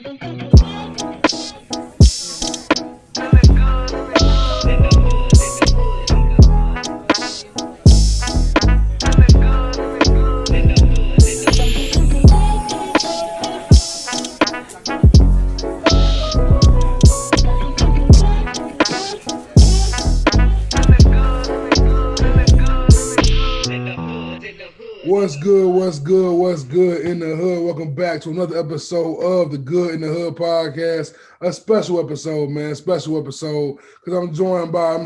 What's good? What's good? What's good in the hood? Welcome back to another episode of the Good in the Hood podcast. A special episode, man. Special episode because I'm joined by,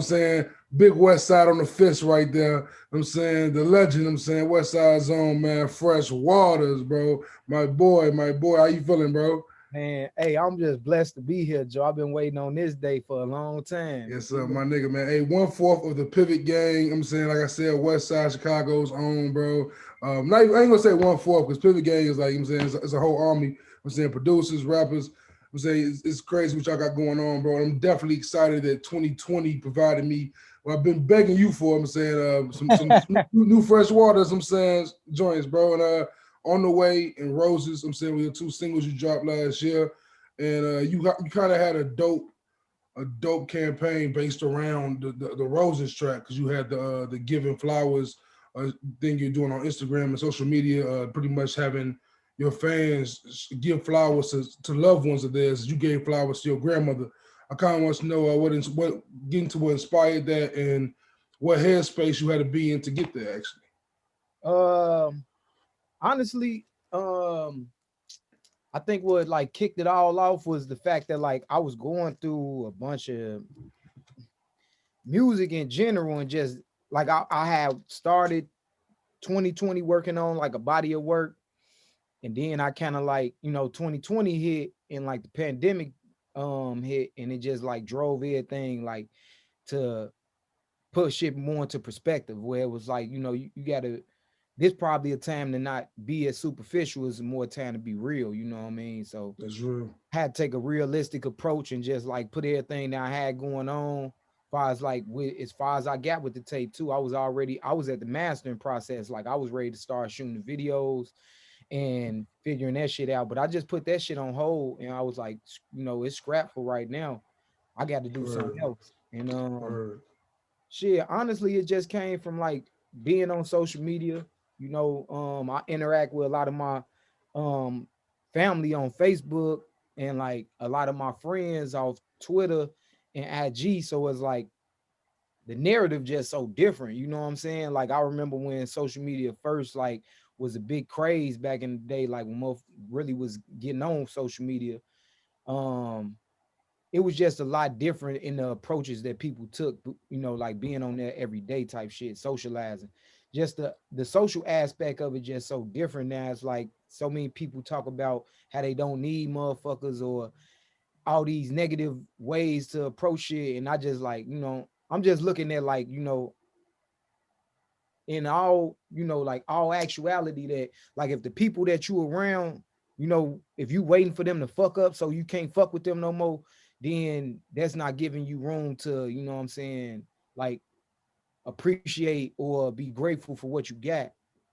Big West Side on the fist right there. The legend. West Side Zone, man. Frsh Waters, bro. My boy. How you feeling, bro? Man, hey, I'm just blessed to be here, Joe. I've been waiting on this day for a long time. Yes, sir, my nigga, man. Hey, 1/4 of the Pivot Gang. Like I said, West Side Chicago's own, bro. I ain't gonna say 1/4 because Pivot Gang is like, it's a whole army. Producers, rappers. It's crazy what y'all got going on, bro. I'm definitely excited that 2020 provided me. Well, I've been begging you for. Some new Frsh Waters. Joints, bro, and on the way and Roses. With the 2 singles you dropped last year, and you kind of had a dope campaign based around the Roses track because you had the Giving Flowers thing you're doing on Instagram and social media, pretty much having your fans give flowers to loved ones of theirs. You gave flowers to your grandmother. I kind of want to know what inspired that and what headspace you had to be in to get there. Actually, honestly, I think what like kicked it all off was the fact that like I was going through a bunch of music in general and just like I had started 2020 working on like a body of work, and then I kind of like 2020 hit and like the pandemic hit, and it just like drove everything like to put shit more into perspective where it was like you gotta, this probably a time to not be as superficial, as more time to be real, you know what I mean? So that's real. I had to take a realistic approach and just like put everything that I had going on. As far as I got with the tape too, I was at the mastering process. Like I was ready to start shooting the videos and figuring that shit out. But I just put that shit on hold and I was like, it's scrap for right now. I got to do something else. And shit, honestly, it just came from like being on social media. I interact with a lot of my family on Facebook and like a lot of my friends off Twitter and IG. So it's like the narrative just so different. You know what I'm saying? Like I remember when social media first like was a big craze back in the day, like when most really was getting on social media. It was just a lot different in the approaches that people took, like being on there every day type shit, socializing. Just the social aspect of it just so different now. It's like so many people talk about how they don't need motherfuckers or all these negative ways to approach shit. And I just like, I'm just looking at like, in all, like all actuality that like if the people that you around, if you waiting for them to fuck up so you can't fuck with them no more, then that's not giving you room to, like appreciate or be grateful for what you got.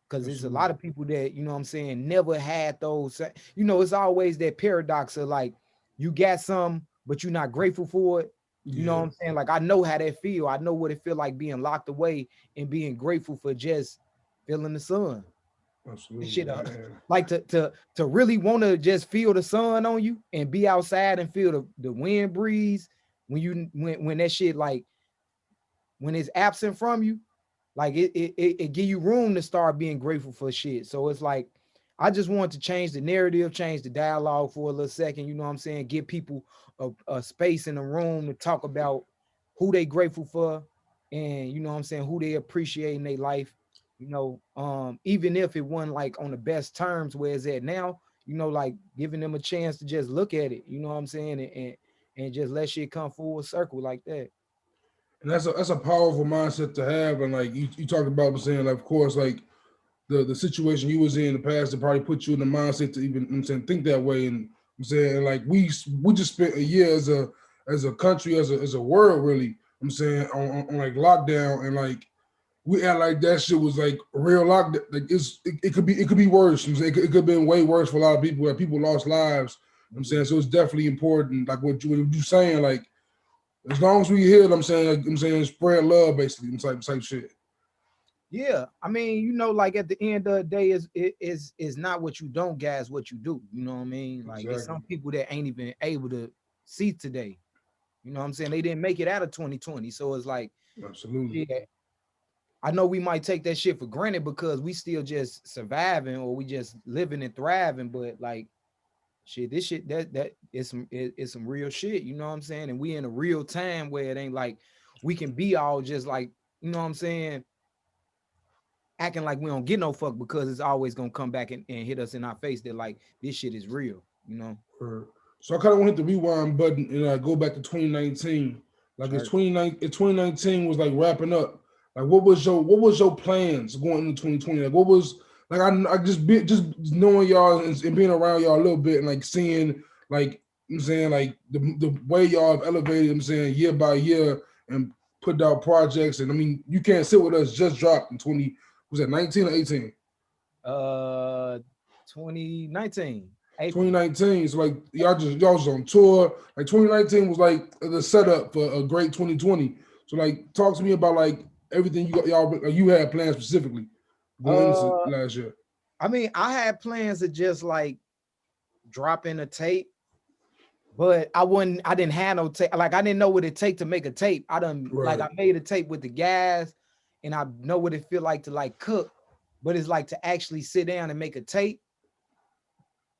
Because there's a lot of people that, never had those, it's always that paradox of like, you got some, but you're not grateful for it. You know what I'm saying? Like, I know how that feel. I know what it feel like being locked away and being grateful for just feeling the sun. Absolutely. Shit, like to really want to just feel the sun on you and be outside and feel the wind breeze when that shit like when it's absent from you, like it give you room to start being grateful for shit. So it's like I just want to change the narrative, change the dialogue for a little second. You know what I'm saying? Give people a space in the room to talk about who they grateful for, and who they appreciate in their life. Even if it wasn't like on the best terms where it's at now, like giving them a chance to just look at it. You know what I'm saying? And just let shit come full circle like that. And that's a powerful mindset to have. And like you talked about saying, like, of course, like the situation you was in the past that probably put you in the mindset to even think that way. And like we just spent a year as a country, as a world, really. On like lockdown, and like we act like that shit was like real lockdown. Like it could be worse. It could have been way worse for a lot of people. Like people lost lives I'm saying? So it's definitely important, like what you saying, like as long as we hear, I'm saying, like, I'm saying spread love, basically, type shit. Yeah, I mean, you know, like at the end of the day, is not what you don't gas, what you do. You know what I mean? Like it's Exactly. some people that ain't even able to see today. You know what I'm saying? They didn't make it out of 2020. So it's like, Absolutely. yeah, I know we might take that shit for granted because we still just surviving or we just living and thriving, but like shit, this shit that is it's some real shit, you know what I'm saying? And we in a real time where it ain't like we can be all just like, you know what I'm saying, acting like we don't get no fuck because it's always gonna come back and hit us in our face that like this shit is real, you know. So I kind of want to hit the rewind button and go back to 2019. Like Sure. 2019 was like wrapping up. Like what was your plans going into 2020? Like what was like I just knowing y'all and being around y'all a little bit and like seeing like I'm saying like the way y'all have elevated. I'm saying year by year and put out projects and I mean you can't sit with us just dropped in 20 was that 19 or 18? 2019 April. 2019. So like y'all was on tour. Like 2019 was like the setup for a great 2020. So like talk to me about like everything you had planned specifically going into Uh last year. I mean, I had plans to just like drop in a tape, but I didn't have no tape. Like I didn't know what it take to make a tape. Right. I made a tape with the guys and I know what it feel like to like cook, but it's like to actually sit down and make a tape.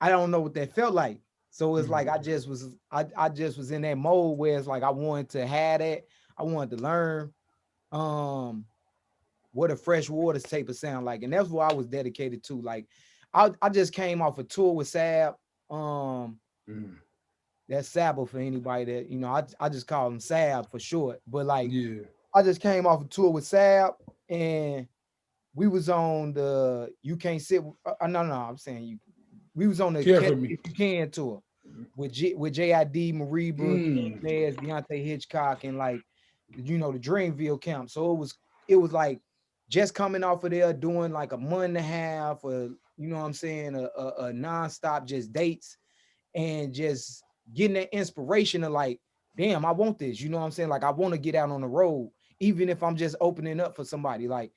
I don't know what that felt like. So it's like I just was in that mode where it's like I wanted to have that. I wanted to learn what a Frsh Waters tape would sound like. And that's what I was dedicated to. Like I just came off a tour with Sab. Mm. That's Sabo for anybody that, you know, I just call him Sab for short. But like Yeah. I just came off a tour with Sab and we was on the You Can't Sit no, I'm saying we was on the Care Catch for me. If You Can tour with JID, Mariba, King Mm. Nez, Deontay Hitchcock, and like you know the Dreamville camp. So it was like just coming off of there doing like a month and a half or you know what I'm saying, a nonstop just dates and just getting that inspiration of like, damn, I want this. You know what I'm saying? Like I want to get out on the road, even if I'm just opening up for somebody. Like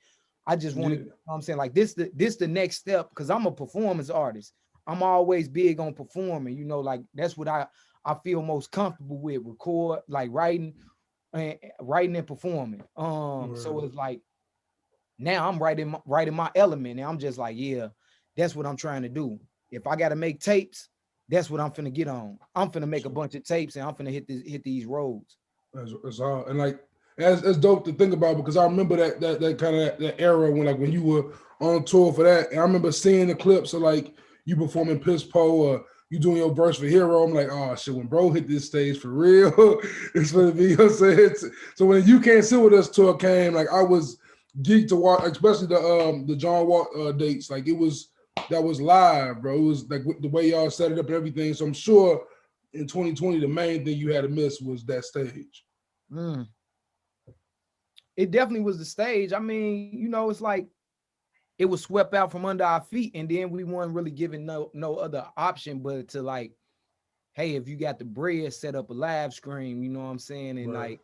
I just want to, Yeah. you know what I'm saying? Like this the next step because I'm a performance artist. I'm always big on performing, you know, like that's what I feel most comfortable with, record, like writing and performing. So Right. it's like now I'm right in my element. And I'm just like, yeah, that's what I'm trying to do. If I gotta make tapes, that's what I'm finna get on. I'm finna make a So bunch of tapes and I'm finna hit these roads. that's all. And like that's dope to think about because I remember that kind of that era when you were on tour for that. And I remember seeing the clips of like you performing Piss Po or you doing your verse for Hero. I'm like, oh shit, when bro hit this stage for real, it's gonna be, you know what I'm saying? So when You Can't Sit With Us tour came, like I was geeked to watch, especially the John Wall dates. Like that was live, bro. It was like the way y'all set it up and everything. So I'm sure in 2020, the main thing you had to miss was that stage. Mm. It definitely was the stage. I mean, you know, it's like it was swept out from under our feet, and then we weren't really given no other option but to like, hey, if you got the bread, set up a live stream, you know what I'm saying, and Right. like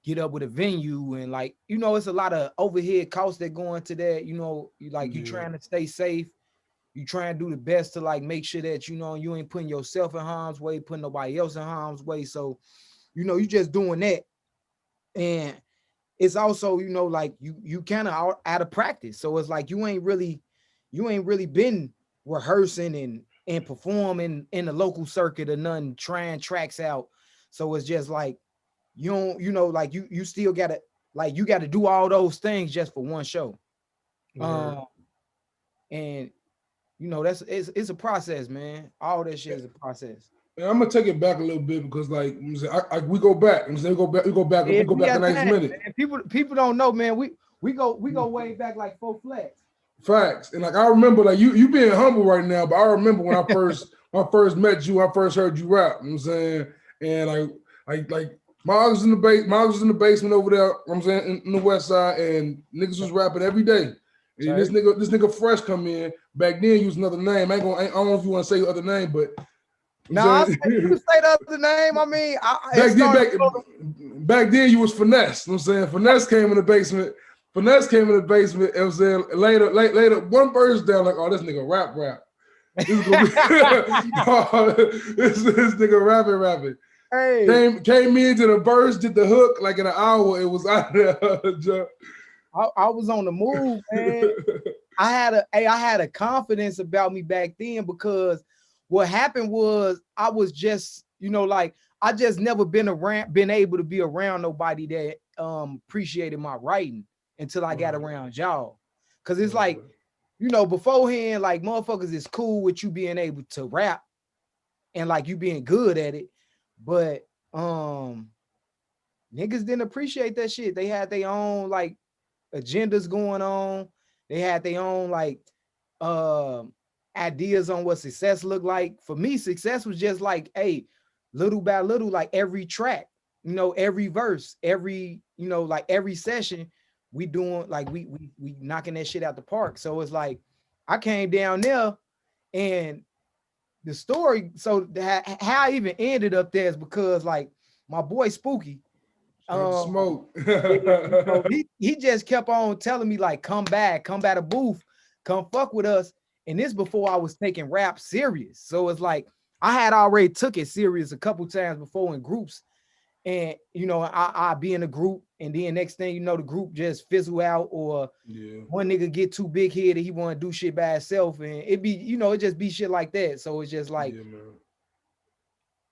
get up with a venue and like, you know, it's a lot of overhead costs that go into that, you know, you Yeah. trying to stay safe. You try and do the best to like make sure that you know you ain't putting yourself in harm's way, putting nobody else in harm's way. So, you know, you just doing that. And it's also, you know, like you kind of out of practice. So it's like you ain't really been rehearsing and performing in the local circuit or nothing, trying tracks out. So it's just like you don't, you know, like you still gotta like you gotta do all those things just for one show. Right. Um and you know, it's a process, man. All that shit is a process. And I'm gonna take it back a little bit because, like, I'm saying, we go back. I'm saying, we If go we back a got nice time, minute. man. People don't know, man. We go way back like 4 flats. Facts. And like I remember, like you being humble right now, but I remember when I first met you, I first heard you rap. You know what I'm saying, and like Miles was in the basement over there. You know what I'm saying in the West Side, and niggas was rapping every day. And Sorry. this nigga Fresh come in. Back then, he was another name. I don't know if you want to say your other name, but Nah, you say the other name. I mean, back then you was Finesse. You know what I'm saying? Finesse came in the basement. You know what I'm saying? Later, one verse down, like, oh, this nigga rap. This is gonna be this nigga rapping. Hey, Came into the verse, did the hook, like in an hour, it was out there. I was on the move, man. I had a confidence about me back then because what happened was I was just, like I just never been able to be around nobody that appreciated my writing until I got around y'all. Cause it's like, beforehand, like motherfuckers is cool with you being able to rap and like you being good at it, but niggas didn't appreciate that shit. They had their own like agendas going on. They had their own like ideas on what success looked like. For me, success was just like, hey, little by little, like every track, every verse, every, like every session, we doing like we knocking that shit out the park. So it's like I came down there and the story, so how I even ended up there is because like my boy Spooky, smoke. he just kept on telling me like, come by the booth, come fuck with us. And this before I was taking rap serious. So it's like I had already took it serious a couple times before in groups. And I be in a group, and then next thing you know, the group just fizzle out, or one nigga get too big headed, he want to do shit by himself, and it be, it just be shit like that. So it's just like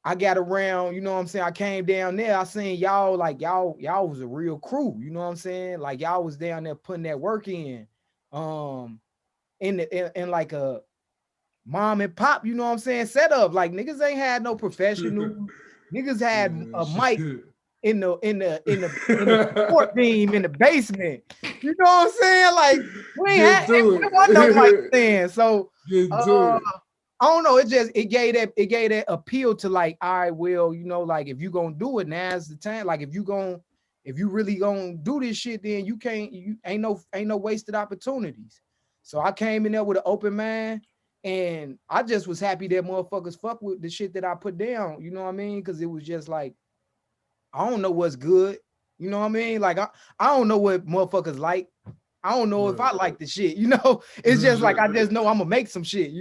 I got around, you know what I'm saying? I came down there, I seen y'all, like y'all was a real crew, you know what I'm saying? Like y'all was down there putting that work in like a mom and pop, you know what I'm saying, set up. Like niggas ain't had no professional. Niggas had a mic in the support beam in the basement. You know what I'm saying? Like we wasn't no mic stand. So I don't know. It gave that appeal to like, all right, well, like if you gonna do it, now's the time. Like if you really gonna do this shit, then you ain't no wasted opportunities. So I came in there with an open mind, and I just was happy that motherfuckers fuck with the shit that I put down. You know what I mean? Because it was just like, I don't know what's good. You know what I mean? Like I don't know what motherfuckers like. I don't know if I like the shit. It's just like I just know I'm gonna make some shit.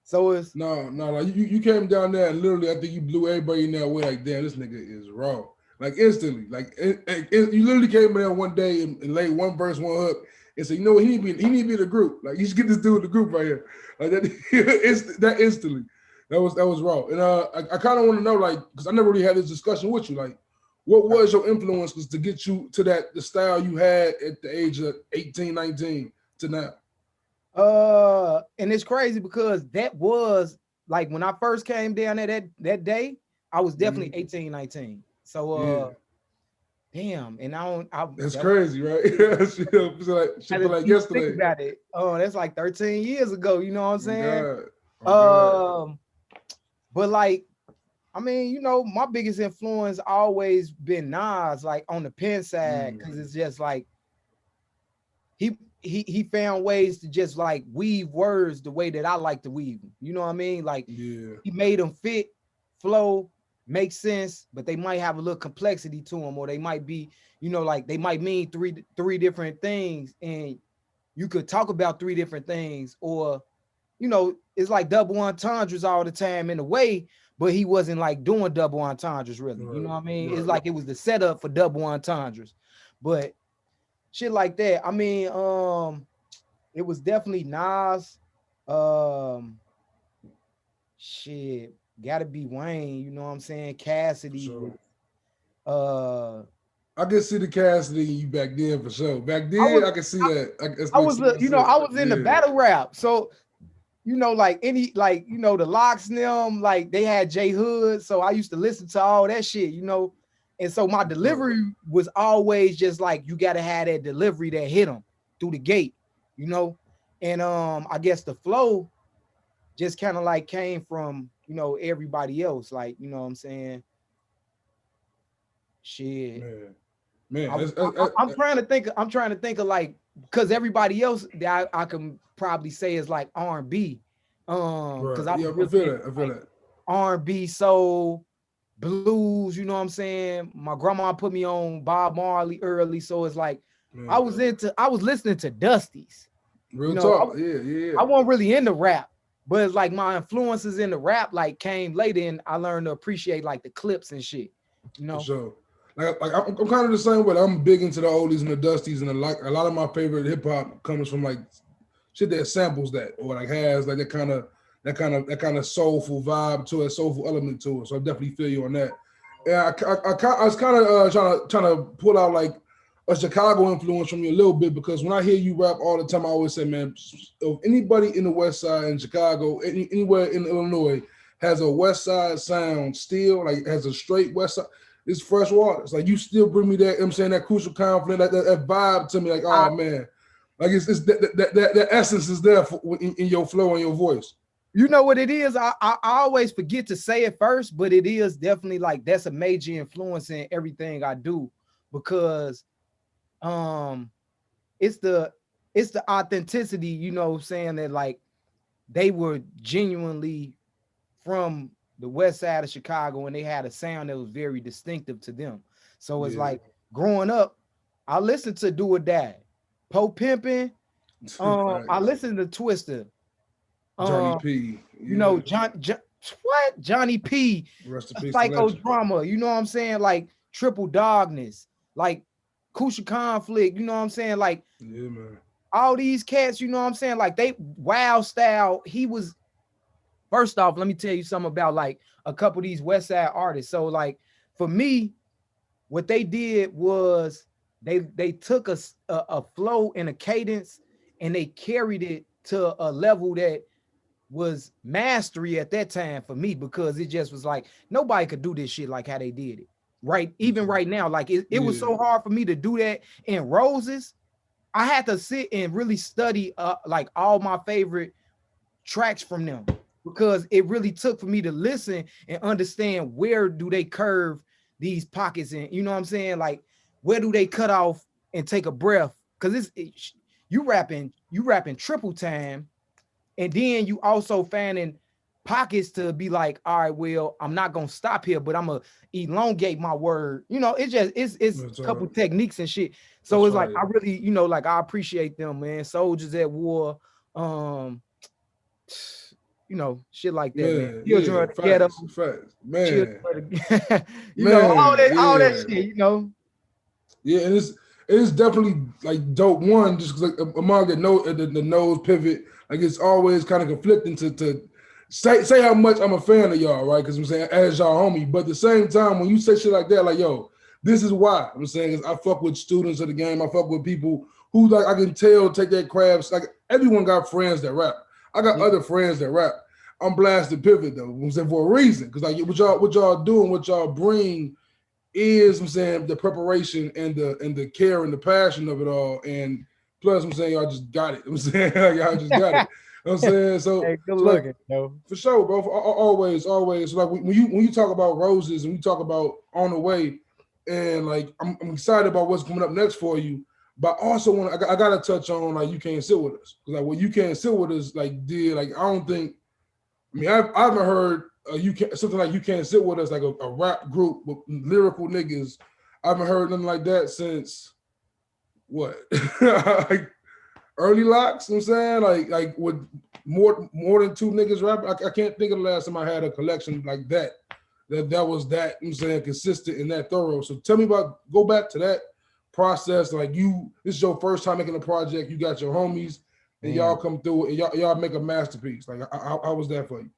So it's no. Like you came down there and literally, I think you blew everybody in that way. Like, damn, this nigga is raw. Like instantly, like you literally came in there one day and laid one verse, one hook, and said, you know what, he need to be in the group. Like you should get this dude in the group right here. Like that instantly. That was raw. And I kind of want to know, like, because I never really had this discussion with you. Like, what was your influence to get you to the style you had at the age of 18, 19 to now? And it's crazy because that was like when I first came down there that day, I was definitely 18, 19. So damn, and that's crazy, right? Shit feel like yesterday. About it. Oh, that's like 13 years ago, you know what I'm saying? God. But like, I mean, my biggest influence always been Nas, like on the pen side, because it's just like he found ways to just like weave words the way that I like to weave them. You know what I mean? Like he made them fit, flow, make sense, but they might have a little complexity to them, or they might be, like they might mean three different things, and you could talk about three different things, or it's like double entendres all the time in a way, but he wasn't like doing double entendres really. You know what I mean? It's like it was the setup for double entendres, but shit like that. I mean, it was definitely Nas. Shit, gotta be Wayne. You know what I'm saying? Cassidy. Sure. I can see the Cassidy you back then for sure. Back then, I can see that. I was in the battle rap, so like the Locks and them, like they had J Hood, so I used to listen to all that shit, and so my delivery was always just like, you gotta have that delivery that hit them through the gate, and I guess the flow just kind of like came from everybody else, like, you know what I'm saying? Shit, man. I'm trying to think of like, because everybody else that I can probably say is like R&B, because I feel that. R&B, soul, blues, you know what I'm saying? My grandma put me on Bob Marley early, so it's like I was listening to Dusty's. Real talk. I wasn't really into rap, but it's like my influences in the rap like came later, and I learned to appreciate like the clips and shit. For sure. Like I'm kind of the same way. I'm big into the oldies and the dusties, and a lot of my favorite hip hop comes from like shit that samples that or like has like that kind of soulful vibe to it, soulful element to it. So I definitely feel you on that. Yeah, I was kind of trying to pull out like a Chicago influence from you a little bit because when I hear you rap all the time, I always say, man, if anybody in the West Side in Chicago, anywhere in Illinois has a West Side sound still, like has a straight West Side, it's Frsh Waters. Like you still bring me that, you know what I'm saying, that crucial conflict, that vibe to me, like, oh man. Like it's that essence is there in your flow and your voice. You know what it is? I always forget to say it first, but it is definitely like that's a major influence in everything I do because it's the authenticity, you know, saying that like they were genuinely from the west side of Chicago and they had a sound that was very distinctive to them. So it's like growing up, I listened to Do or Die, Po Pimpin', I listened to Twister, Johnny P. You know, Johnny P. Rest in peace, Psychodrama. You know what I'm saying? Like Triple Darkness, like Crucial Conflict. You know what I'm saying? Like man. All these cats. You know what I'm saying? Like they Wild Style. He was. First off, let me tell you something about like a couple of these West Side artists. So like for me, what they did was they took a flow and a cadence and they carried it to a level that was mastery at that time for me because it just was like nobody could do this shit like how they did it. Right. Even right now, like it was so hard for me to do that in Roses. I had to sit and really study like all my favorite tracks from them because it really took for me to listen and understand where do they curve these pockets and you know what I'm saying? Like where do they cut off and take a breath? Because you rapping triple time. And then you also finding pockets to be like, all right, well, I'm not gonna stop here, but I'm gonna elongate my word. You know, it's a couple techniques and shit. So it's like I really, you know, like I appreciate them, man. Soldiers at War, you know, shit like that, man. Children of the Ghetto, man. You know, all that shit, you know. Yeah, and it's definitely like dope. One, just like among the nose pivot. Like it's always kind of conflicting to say how much I'm a fan of y'all, right? Because I'm saying as y'all homie, but at the same time, when you say shit like that, like yo, this is why I'm saying is I fuck with students of the game. I fuck with people who like I can tell take that crafts. Like everyone got friends that rap. I got other friends that rap. I'm blasted pivot though. I'm saying for a reason because like what y'all doing, what y'all bring is I'm saying the preparation and the care and the passion of it all and. Plus, I'm saying y'all just got it. I'm saying y'all just got it. You know I'm saying so. Hey, good looking, bro. For sure, bro. Always. So like when you talk about Roses and we talk about On the Way, and like I'm excited about what's coming up next for you. But also I gotta touch on like You Can't Sit With Us because like what You Can't Sit With Us like did like I don't think. I mean I haven't heard something like You Can't Sit With Us like a rap group with lyrical niggas. I haven't heard nothing like that since. What like early locks? You know what I'm saying like with more than two niggas rap. I can't think of the last time I had a collection like that was that you know what I'm saying consistent and that thorough. So tell me go back to that process. Like this is your first time making a project. You got your homies and y'all come through and y'all make a masterpiece. Like how was that for you?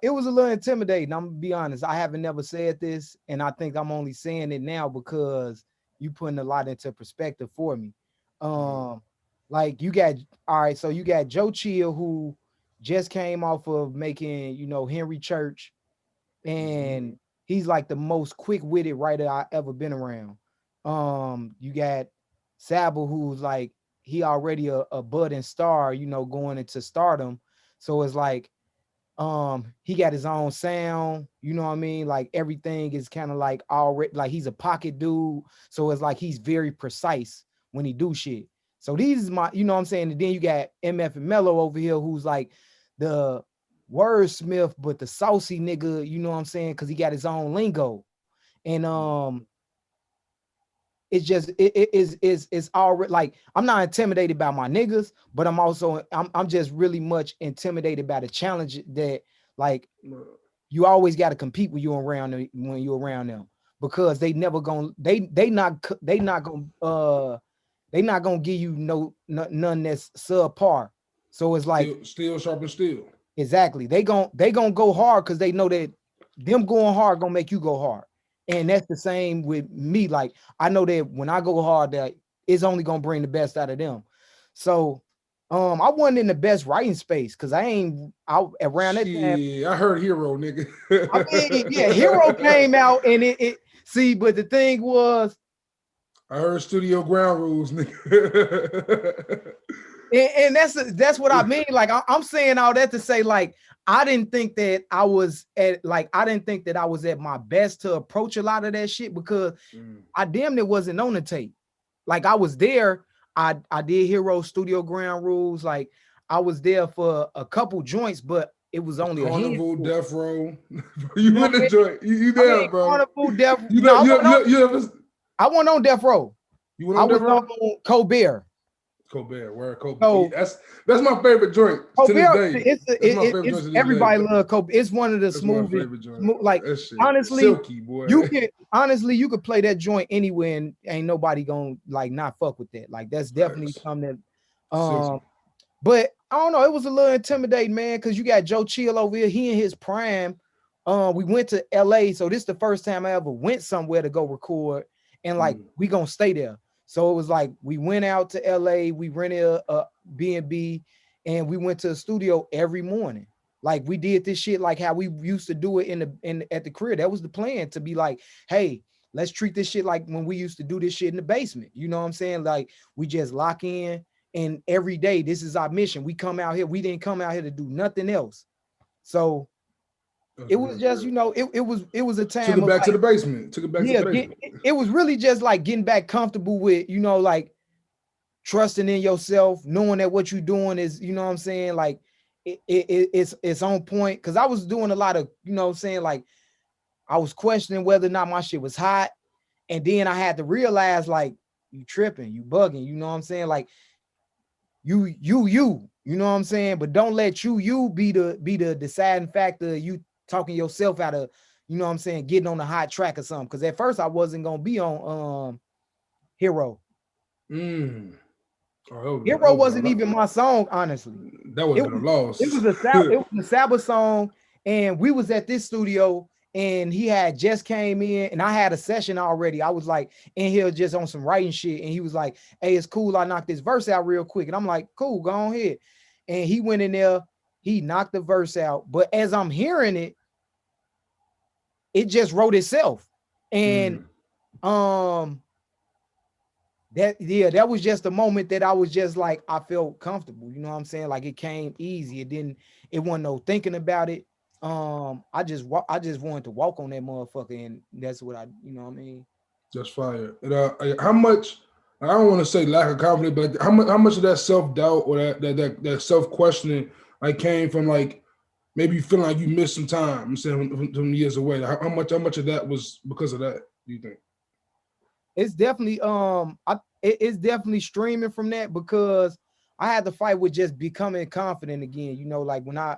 It was a little intimidating. I'm gonna be honest. I haven't never said this, and I think I'm only saying it now because you putting a lot into perspective for me. Like you got so you got Joe Chill who just came off of making, you know, Henry Church, and he's like the most quick-witted writer I ever been around. You got Sable who's like he already a budding star, you know, going into stardom. So it's like he got his own sound, you know what I mean? Like everything is kind of like already like he's a pocket dude. So it's like he's very precise when he do shit. So these is my, you know what I'm saying? And then you got MF and Mello over here who's like the wordsmith, but the saucy nigga, you know what I'm saying? Because he got his own lingo. And it's just it's already like I'm not intimidated by my niggas, but I'm just really much intimidated by the challenge that like you always got to compete when you're around them because they never gonna they not gonna give you none that's subpar. So it's like steel sharpen steel. exactly they gonna go hard because they know that them going hard gonna make you go hard. And that's the same with me. Like I know that when I go hard, that it's only gonna bring the best out of them. So I wasn't in the best writing space because I ain't out around that time. I heard Hero, nigga. I mean, yeah, Hero came out and it see, but the thing was I heard Studio Ground Rules, nigga. and that's what I mean. Like I'm saying all that to say, like, I didn't think that I was at my best to approach a lot of that shit because I damn near wasn't on the tape. Like I was there. I did Hero Studio Ground Rules. Like I was there for a couple joints, but it was only Carnival, a handful. Death Row. You in the joint. You there, bro. Carnival, Death. I went on Death Row. You went on Death Row? On Colbert. Where Colbert? That's my favorite joint Colbert, to this day. Everybody love Colbert. It's one of the smoothest. Like honestly, silky, boy. You could play that joint anywhere and ain't nobody gonna like not fuck with that. Like that's definitely something that but I don't know, it was a little intimidating, man, because you got Joe Chill over here. He in his prime. We went to LA, so this is the first time I ever went somewhere to go record, and like we gonna stay there. So it was like we went out to LA, we rented a B&B, and we went to the studio every morning. Like we did this shit like how we used to do it at the crib. That was the plan, to be like, hey, let's treat this shit like when we used to do this shit in the basement. You know what I'm saying? Like we just lock in, and every day this is our mission. We come out here. We didn't come out here to do nothing else. So it was just, it was a time. Took it back to the basement. It was really just like getting back comfortable with, like trusting in yourself, knowing that what you're doing is, you know what I'm saying, like it's on point. Cause I was doing a lot of, you know what I'm saying, like I was questioning whether or not my shit was hot. And then I had to realize, like, you tripping, you bugging, you know what I'm saying? Like you know what I'm saying? But don't let you be the deciding factor. You talking yourself out of, you know what I'm saying, getting on the hot track or something. Because at first I wasn't gonna be on Hero. Hero wasn't even my song, honestly. That would have been a loss. It was a Sabbath song, and we was at this studio, and he had just came in, and I had a session already. I was like in here just on some writing shit, and he was like, "Hey, it's cool. I knocked this verse out real quick," and I'm like, "Cool, go on ahead." And he went in there. He knocked the verse out, but as I'm hearing it, it just wrote itself. And that was just a moment that I was just like, I felt comfortable. You know what I'm saying? Like it came easy. It wasn't no thinking about it. I just wanted to walk on that motherfucker, and that's what you know what I mean? That's fire. And, how much? I don't want to say lack of confidence, but how much of that self-doubt or that self-questioning like came from like maybe you feeling like you missed some time? I'm saying from years away. Like, how much of that was because of that? Do you think? It's definitely it's definitely streaming from that, because I had to fight with just becoming confident again. You know, like when I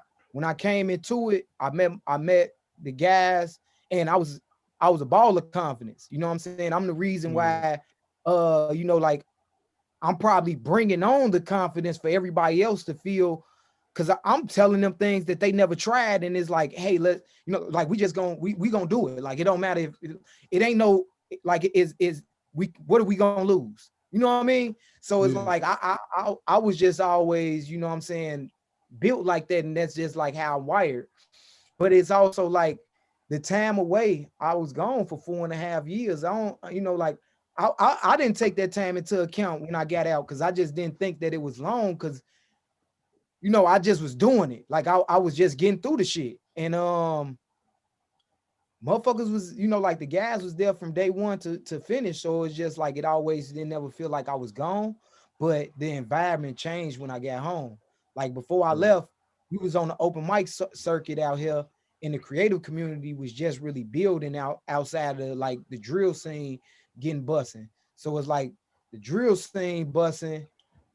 came into it, I met the guys, and I was a ball of confidence. You know what I'm saying? I'm the reason why like I'm probably bringing on the confidence for everybody else to feel, because I'm telling them things that they never tried, and it's like, hey, let's, like we gonna do it. Like it don't matter if it ain't no, like what are we gonna lose? You know what I mean? So it's like I was just always, you know what I'm saying, built like that, and that's just like how I'm wired. But it's also like the time away, I was gone for 4.5 years. I didn't take that time into account when I got out, because I just didn't think that it was long, because I just was doing it. Like I was just getting through the shit. And motherfuckers was, like the guys was there from day one to finish. So it's just like it always didn't ever feel like I was gone. But the environment changed when I got home. Like before I left, we was on the open mic circuit out here, and the creative community was just really building out outside of like the drill scene getting bussing. So it's like the drill scene bussing,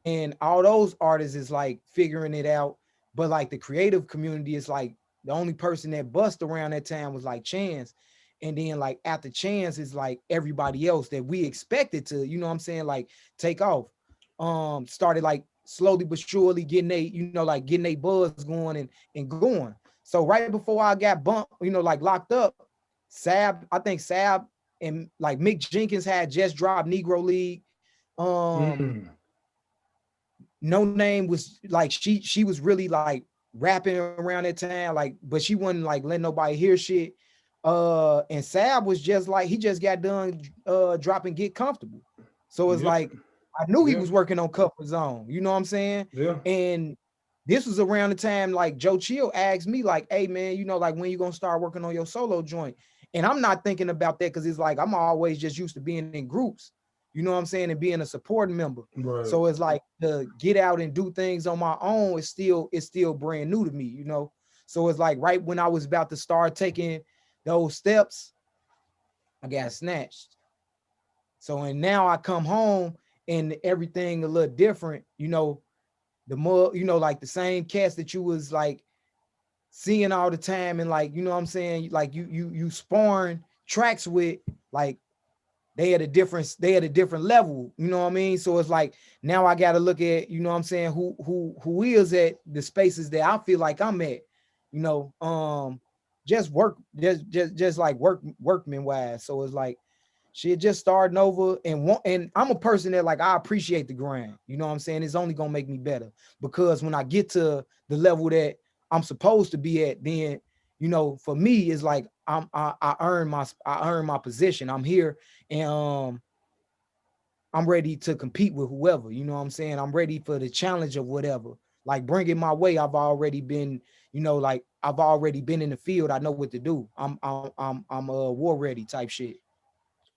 and all those artists is like figuring it out. But like the creative community is like the only person that bust around that time was like Chance. And then like after Chance is like everybody else that we expected to, you know what I'm saying, like take off. Started like slowly but surely getting like getting a buzz going and going. So right before I got bumped, like locked up, I think Sab and like Mick Jenkins had just dropped Negro League. Um, Mm. No Name was like she was really like rapping around that time, like, but she wasn't like letting nobody hear shit. And Sab was just like he just got done dropping Get Comfortable. So it's Yep. like I knew he Yeah. was working on Comfort Zone, you know what I'm saying? Yeah. And this was around the time like Joe Chill asked me, like, hey man, like when you gonna start working on your solo joint? And I'm not thinking about that because it's like I'm always just used to being in groups, you know what I'm saying, and being a supporting member. Right. So it's like to get out and do things on my own is still brand new to me, So it's like right when I was about to start taking those steps, I got snatched. So and now I come home and everything a little different, the more, like the same cast that you was like seeing all the time and like, you know what I'm saying, like you sparring tracks with, like they at a different level, you know what I mean? So it's like now I got to look at, you know what I'm saying, who is at the spaces that I feel like I'm at, just just like workman wise. So it's like she just starting over and I'm a person that like I appreciate the grind. You know what I'm saying? It's only gonna make me better because when I get to the level that I'm supposed to be at, then for me it's like I earn my position. I'm here and I'm ready to compete with whoever. You know what I'm saying? I'm ready for the challenge of whatever. Like bring it my way. I've already been, like I've already been in the field. I know what to do. I'm war ready type shit.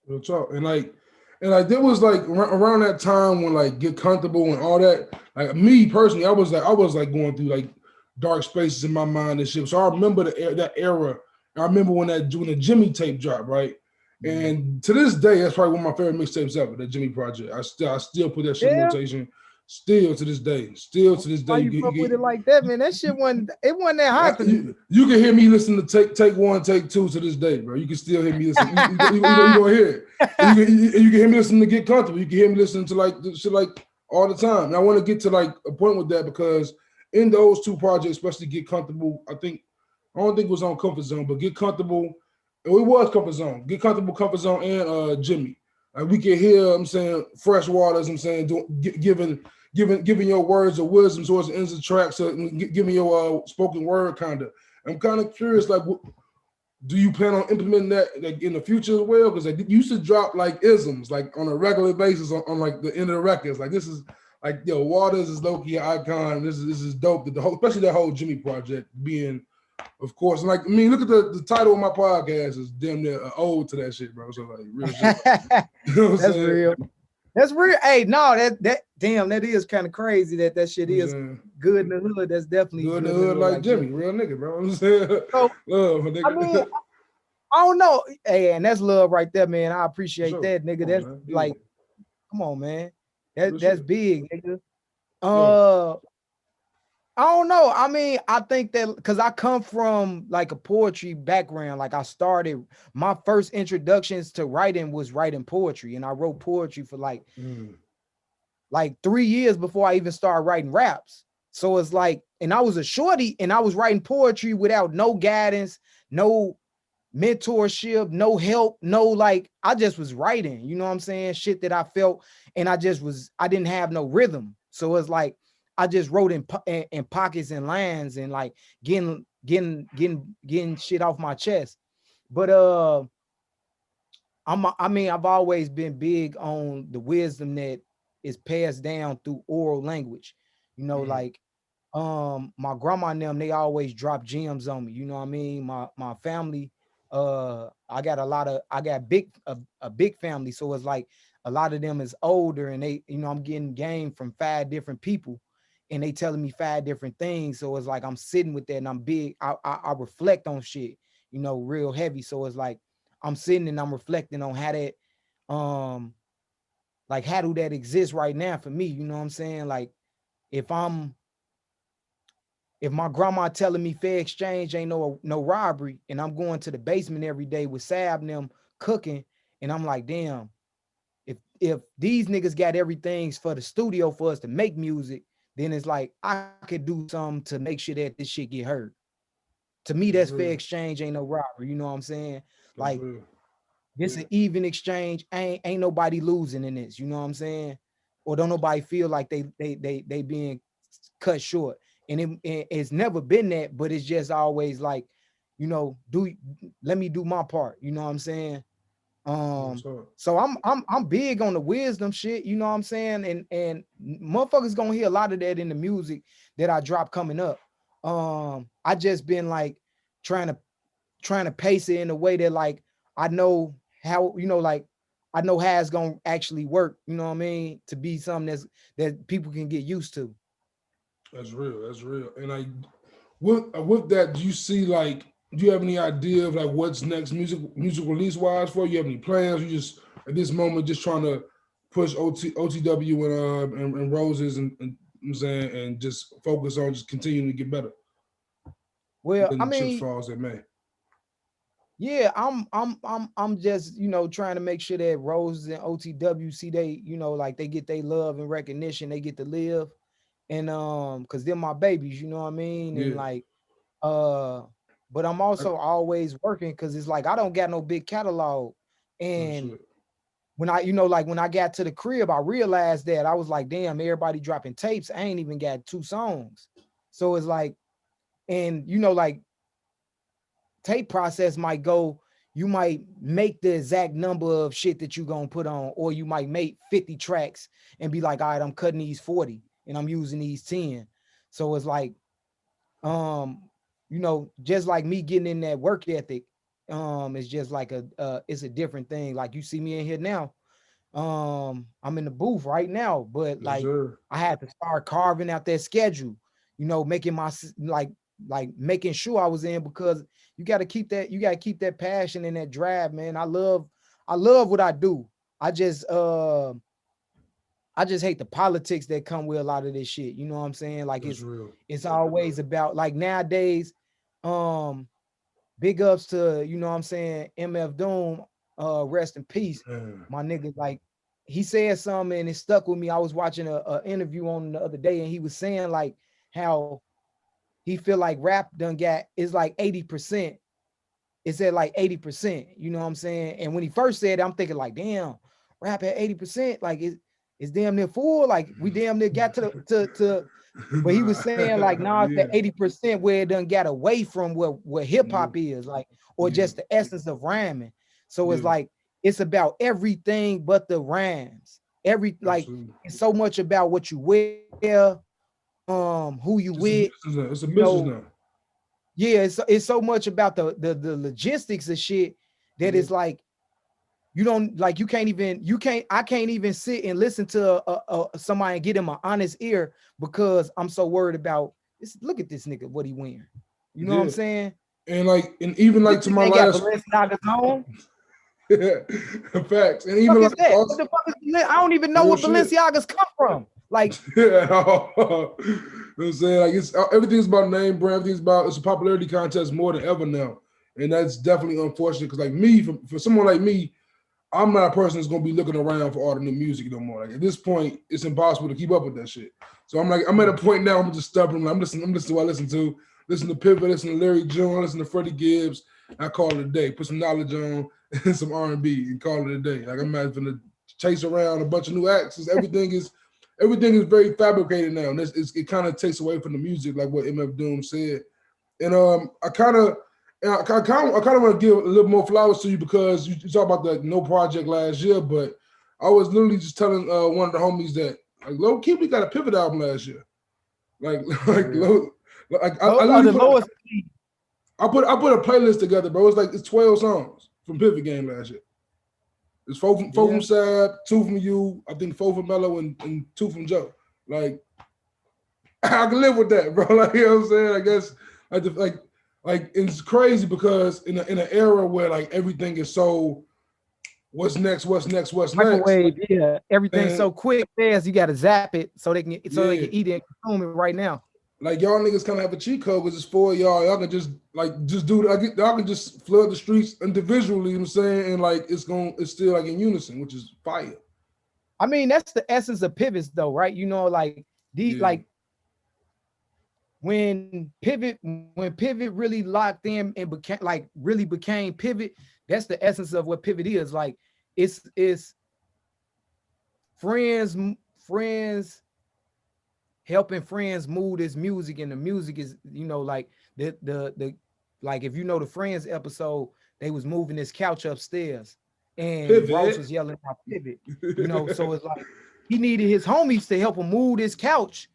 Real talk. And there was like around that time when like Get Comfortable and all that. Like me personally, I was like going through like dark spaces in my mind and shit. So I remember that era. I remember when the Jimmy tape dropped, right? Mhm. And to this day, that's probably one of my favorite mixtapes ever. The Jimmy Project. I still put that shit in Yeah. rotation. Still to this day. Still to this day, Why you fuck with it like that, man? That shit wasn't that hot to me. you can hear me listen to take one, take two to this day, bro. You can still hear me listen. You gonna hear it. And you can hear me listening to Get Comfortable. You can hear me listening to like shit like all the time. And I want to get to like a point with that because in those two projects, especially Get Comfortable, I don't think it was on Comfort Zone, but Get Comfortable, it was Comfort Zone. Get Comfortable, Comfort Zone, and Jimmy. Like we can hear, I'm saying, Frsh Waters, I'm saying, giving your words of wisdom towards the ends of the track, so giving your spoken word kind of. I'm kind of curious, like, do you plan on implementing that like in the future as well? Because like, you used to drop like isms like on a regular basis on like the end of the records. Like this is like Waters is low key icon. This is dope. The whole, especially that whole Jimmy project being, of course. And like I mean, look at the title of my podcast is damn near ode to that shit, bro. So like real shit. You know what I'm That's saying? real. That's real. Hey, no, that damn, that is kind of crazy that shit You know what I'm is saying? good in the hood. That's definitely Good in the good in the hood hood like like Jimmy. Jimmy, real nigga, bro. I'm saying, So love, my I mean, nigga. I don't know. Hey, and that's love right there, man. I For appreciate sure. that, nigga. Come on, That's man. Yeah, like, come on, man. real That's shit. big, nigga. Yeah. Uh, I don't know. I mean, I think that because I come from like a poetry background. Like I started my first introductions to writing was writing poetry, and I wrote poetry for Mm. like 3 years before I even started writing raps. So it's like, and I was a shorty, and I was writing poetry without no guidance, no mentorship, no help, no like I just was writing, you know what I'm saying? Shit that I felt, and I didn't have no rhythm. So it's like I just wrote in pockets and lines and like getting shit off my chest. But I mean, I've always been big on the wisdom that is passed down through oral language. Mm. Like my grandma and them, they always drop gems on me. You know what I mean? My family, I got a big family. So it's like a lot of them is older and they, I'm getting game from 5 different people. and they telling me 5 different things. So it's like I'm sitting with that and I'm big. I reflect on shit, you know, real heavy. So it's like I'm sitting and I'm reflecting on how that like how do that exist right now for me? You know what I'm saying? Like if my grandma telling me fair exchange ain't no robbery, and I'm going to the basement every day with Sab and them cooking, and I'm like, damn, if these niggas got everything for the studio for us to make music, then it's like I could do something to make sure that this shit get heard. To me, That's that's fair real. exchange, ain't no robbery. You know what I'm saying? That's Like real. this Yeah. an even exchange. Ain't nobody losing in this. You know what I'm saying? Or don't nobody feel like they being cut short. And it's never been that, but it's just always like, you know, let me do my part. You know what I'm saying? That's hard. So I'm big on the wisdom shit, you know what I'm saying? And motherfuckers gonna hear a lot of that in the music that I drop coming up. I just been like trying to pace it in a way that like I know how, you know, like I know how it's gonna actually work, you know what I mean? To be something that people can get used to. That's real. That's real. And like with that, do you see like do you have any idea of like what's next music release wise for you? You have any plans? You just at this moment just trying to push OTW and Roses and I'm saying and just focus on just continuing to get better. Well, I Then the chips mean, falls in May. yeah, I'm just, you know, trying to make sure that Roses and OTW see they, you know, like they get their love and recognition, they get to live. And because they're my babies, you know what I mean? And Yeah, like but I'm also always working because it's like I don't got no big catalog. that's And it. when I, you know, like when I got to the crib, I realized that I was like, damn, everybody dropping tapes. I ain't even got 2 songs. So it's like, and you know, like tape process might go, you might make the exact number of shit that you gonna put on, or you might make 50 tracks and be like, all right, I'm cutting these 40 and I'm using these 10. So it's like, um, you know, just like me getting in that work ethic, it's just like it's a different thing. Like you see me in here now, I'm in the booth right now, but Yes, like sir. I had to start carving out that schedule, you know, making my like making sure I was in, because you got to keep that passion and that drive, man. I love what I do. I just I just hate the politics that come with a lot of this shit. You know what I'm saying? Like That's real. it's always about like nowadays, um, big ups to, you know what I'm saying, MF Doom, rest in peace, Man. my nigga. Like he said something and it stuck with me. I was watching a interview on the other day and he was saying like how he feel like rap done got is like 80%. It's at like 80%, you know what I'm saying? And when he first said it, I'm thinking like, damn, rap at 80%, like it's damn near full. Like we damn near got to to but he was Nah. saying like, nah, it's Yeah. that 80% where it done got away from what hip Yeah. hop is, like, or Yeah. just the essence of rhyming. So it's Yeah. like it's about everything but the rhymes. Like Absolutely. it's so much about what you wear, who you It's a with, business now. It's a you business know. now. Yeah, it's so much about the logistics of shit that Yeah. it's like you don't like I can't even sit and listen to somebody and get him an honest ear because I'm so worried about this. Look at this nigga, what he wearing. You know what I'm Yeah. saying? And like, and even This like to my nigga ain't got last Balenciagas on. facts, and Fuck even is like that? What also the fuck is I don't even know real where shit. Balenciagas come from. Like, Yeah, you know what I'm saying? Like it's everything's about name brand, everything's about it's a popularity contest more than ever now. And that's definitely unfortunate because like me, for someone like me, I'm not a person that's gonna be looking around for all the new music no more. Like at this point, it's impossible to keep up with that shit. So I'm at a point now. I'm just stubborn. I'm listening to what I listen to. Listen to Pivot. Listen to Larry June. Listen to Freddie Gibbs. I call it a day. Put some knowledge on and some R&B and call it a day. Like I'm not gonna chase around a bunch of new acts. Everything is very fabricated now, and it kind of takes away from the music, like what MF Doom said. And I kind of want to give a little more flowers to you because you talk about the no project last year, but I was literally just telling one of the homies that like low key we got a pivot album last year. Like like real. low, like I Those are literally the lowest. I put a playlist together, bro. It's 12 songs from Pivot Game last year. It's four from Yeah. Sad, two from you, I think four from Mello, and two from Joe. Like I can live with that, bro. Like, you know what I'm saying? Like that's like it's crazy because in an era where like everything is so what's next, what's next, what's next. Microwave, yeah. Everything's And so quick, fast. You got to zap it so they yeah, can eat it and consume it right now. like y'all niggas kind of have a cheat code because it's for y'all. Y'all can just do y'all can just flood the streets individually. You know what I'm saying, and like it's still like in unison, which is fire. I mean, that's the essence of pivots, though, right? You know, like Yeah, when pivot really locked in and became like really became pivot. That's the essence of what pivot is. Like it's friends friends helping friends move this music, and the music is, you know, like the like if you know the Friends episode, they was moving this couch upstairs and Ross pivot. was yelling out pivot, you know. So it's like he needed his homies to help him move this couch,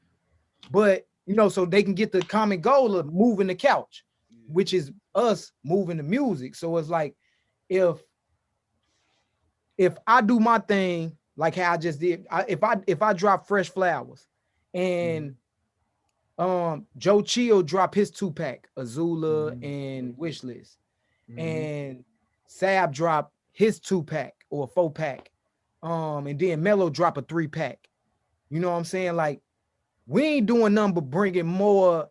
but you know, so they can get the common goal of moving the couch, which is us moving the music. So it's like if I do my thing like how I just did, if I drop Fresh Flowers and Joe Chill drop his 2-pack, Azula and Wishlist, and Sab drop his 2-pack or 4-pack, and then Mello drop a 3-pack. You know what I'm saying? Like we ain't doing nothing but bringing more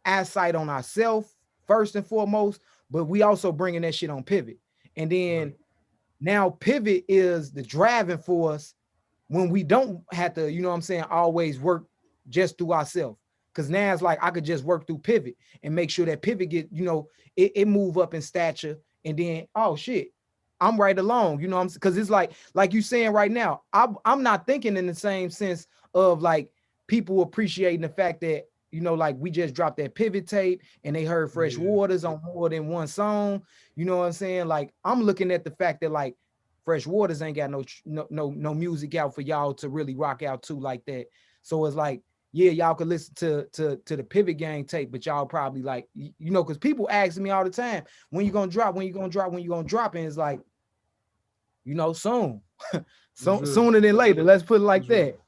eyesight on ourselves first and foremost, but we also bringing that shit on Pivot, and then now Pivot is the driving force when we don't have to, you know what I'm saying, always work just through ourselves. Cause now it's like I could just work through Pivot and make sure that Pivot get, you know, it move up in stature, and then oh shit, I'm right along, you know what I'm saying? Cause it's like you saying right now, I'm not thinking in the same sense of like people appreciating the fact that, you know, like we just dropped that Pivot tape and they heard Frsh Waters on more than one song. You know what I'm saying? Like I'm looking at the fact that like Frsh Waters ain't got no music out for y'all to really rock out to like that. So it's like, yeah, y'all could listen to the Pivot Gang tape, but y'all probably like, you know, because people ask me all the time, when you gonna drop, when you gonna drop, when you gonna drop, and it's like, you know, soon, so sooner than later. Let's put it like that.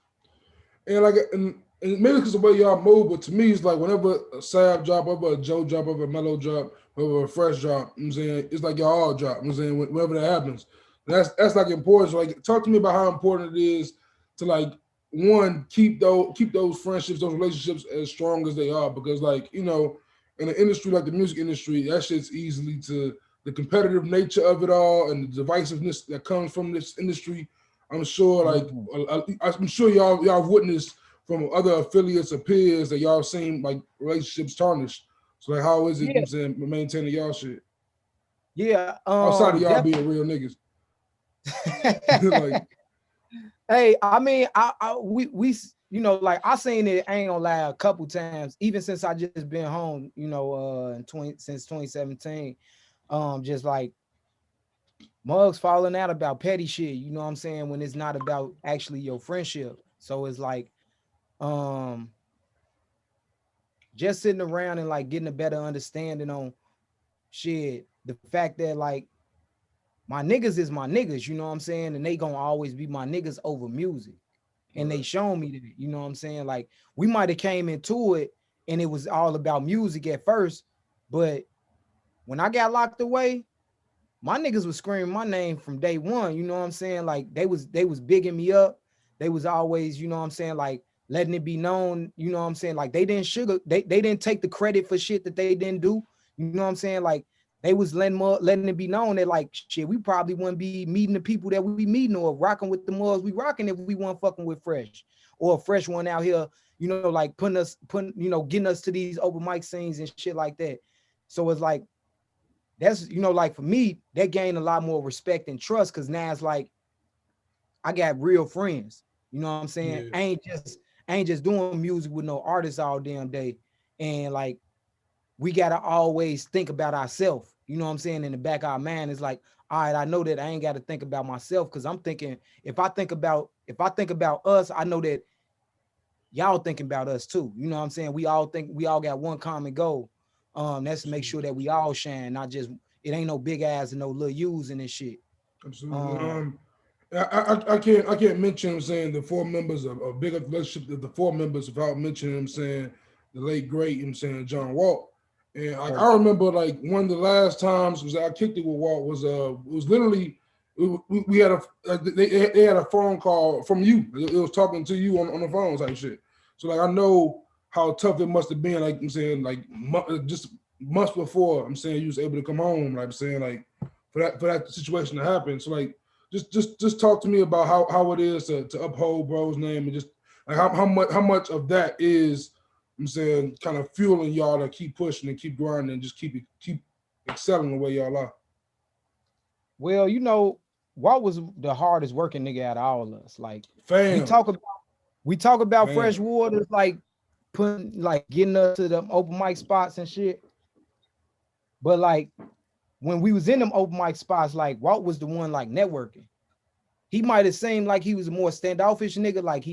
And like and maybe because the way y'all move, but to me it's like whenever a Sab drop, whenever a Joe drop, whenever a Mellow drop, whenever a Fresh drop, you know what I'm saying, it's like y'all all drop. You know what I'm saying, whenever that happens. That's like important. So like talk to me about how important it is to like one, keep those friendships, those relationships as strong as they are, because like, you know, in an industry like the music industry, that shit's easily to the competitive nature of it all and the divisiveness that comes from this industry. I'm sure, like, I'm sure y'all have witnessed from other affiliates or peers that y'all seen like relationships tarnished. So like, how is it? You know Yeah, what I'm saying, maintaining y'all shit yeah, outside of y'all definitely. being real niggas? Like, Hey, I mean, we you know, like I seen it, I ain't gonna lie, a couple times, even since I just been home, you know, since 2017. Just like mugs falling out about petty shit, you know what I'm saying, when it's not about actually your friendship. So it's like um just sitting around and like getting a better understanding on shit. The fact that like my niggas is my niggas, you know what I'm saying? And they gonna always be my niggas over music. And they shown me that, you know what I'm saying? Like we might have came into it and it was all about music at first, but when I got locked away, my niggas was screaming my name from day one, you know what I'm saying? Like they was bigging me up. They was always, you know what I'm saying, like letting it be known, you know what I'm saying? Like they didn't take the credit for shit that they didn't do. You know what I'm saying? Like they was letting it be known that like shit, we probably wouldn't be meeting the people that we meeting or rocking with the mugs we rocking if we weren't fucking with Fresh or a Fresh one out here, you know, like you know, getting us to these open mic scenes and shit like that. So it's like that's, you know, like for me, that gained a lot more respect and trust because now it's like I got real friends. You know what I'm saying? yeah, I ain't just doing music with no artists all damn day. And like we gotta always think about ourselves. You know what I'm saying? In the back of our mind, it's like, all right, I know that I ain't got to think about myself because I'm thinking if I think about us, I know that y'all thinking about us too. You know what I'm saying? We all think we all got one common goal. That's to make sure that we all shine, not just it ain't no big ass and no little U's in this shit. absolutely. Um, I can't mention, I'm saying, the four members of big relationship, the four members without mentioning, I'm saying, the late great, I'm saying, John Walt. And I remember like one of the last times was I kicked it with Walt was it was literally we had they had a phone call from you. It was talking to you on the phone type shit. So like I know how tough it must have been. Like I'm saying, like just months before, I'm saying you was able to come home. Like I'm saying, like for that situation to happen. So like just talk to me about how it is to uphold bro's name and just like how much of that is, I'm saying, kind of fueling y'all to keep pushing and keep grinding and just keep excelling the way y'all are. Well, you know, Walt was the hardest working nigga out of all of us. Like Fam. we talk about Frsh Waters, like putting like getting us to them open mic spots and shit. But like when we was in them open mic spots, like Walt was the one like networking. He might have seemed like he was a more standoffish nigga, like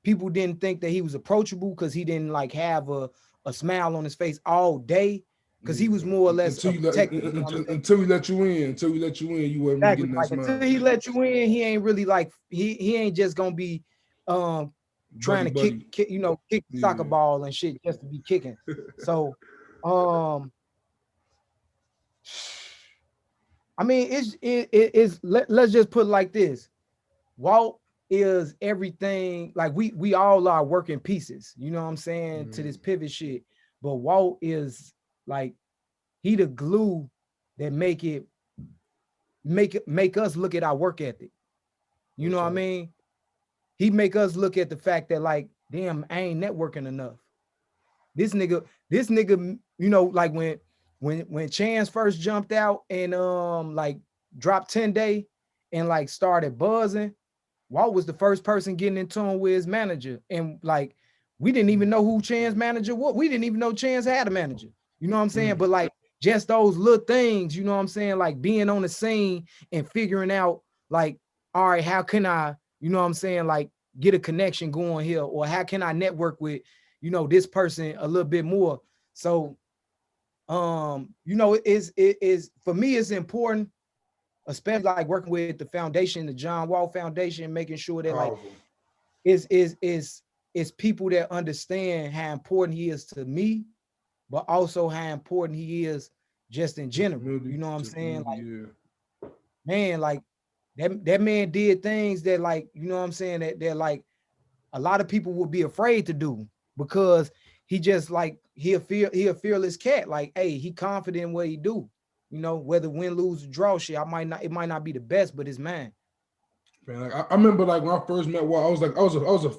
people didn't think that he was approachable because he didn't like have a smile on his face all day. Because he was more or less until he let you in, you wasn't really getting that smile. Until he let you in, he ain't really like he ain't just gonna be trying to kick you know, kick the soccer ball and shit just to be kicking. So I mean it's let's just put it like this. Walt is everything, like we all are working pieces, you know what I'm saying, to this pivot shit. But Walt is like he the glue that make us look at our work ethic. You know what I mean? He make us look at the fact that like, damn, I ain't networking enough. This nigga, you know, like when Chance first jumped out and like dropped 10 day and like started buzzing, Walt was the first person getting in tune with his manager. And like we didn't even know who Chan's manager was. We didn't even know Chance had a manager. You know what I'm saying? But like just those little things, you know what I'm saying? Like being on the scene and figuring out like, all right, how can I, you know what I'm saying? Like get a connection going here, or how can I network with, you know, this person a little bit more. So, you know, it is for me, it's important, especially like working with the foundation, the John Wall Foundation, making sure that like is people that understand how important he is to me, but also how important he is just in general. You know what I'm saying? Like, man, like that man did things that like, you know what I'm saying, that like a lot of people would be afraid to do because he just like, he a fearless cat. Like, hey, he confident in what he do. You know, whether win, lose, or draw shit, it might not be the best, but it's man. Man, like I remember like when I first met Walt, I was a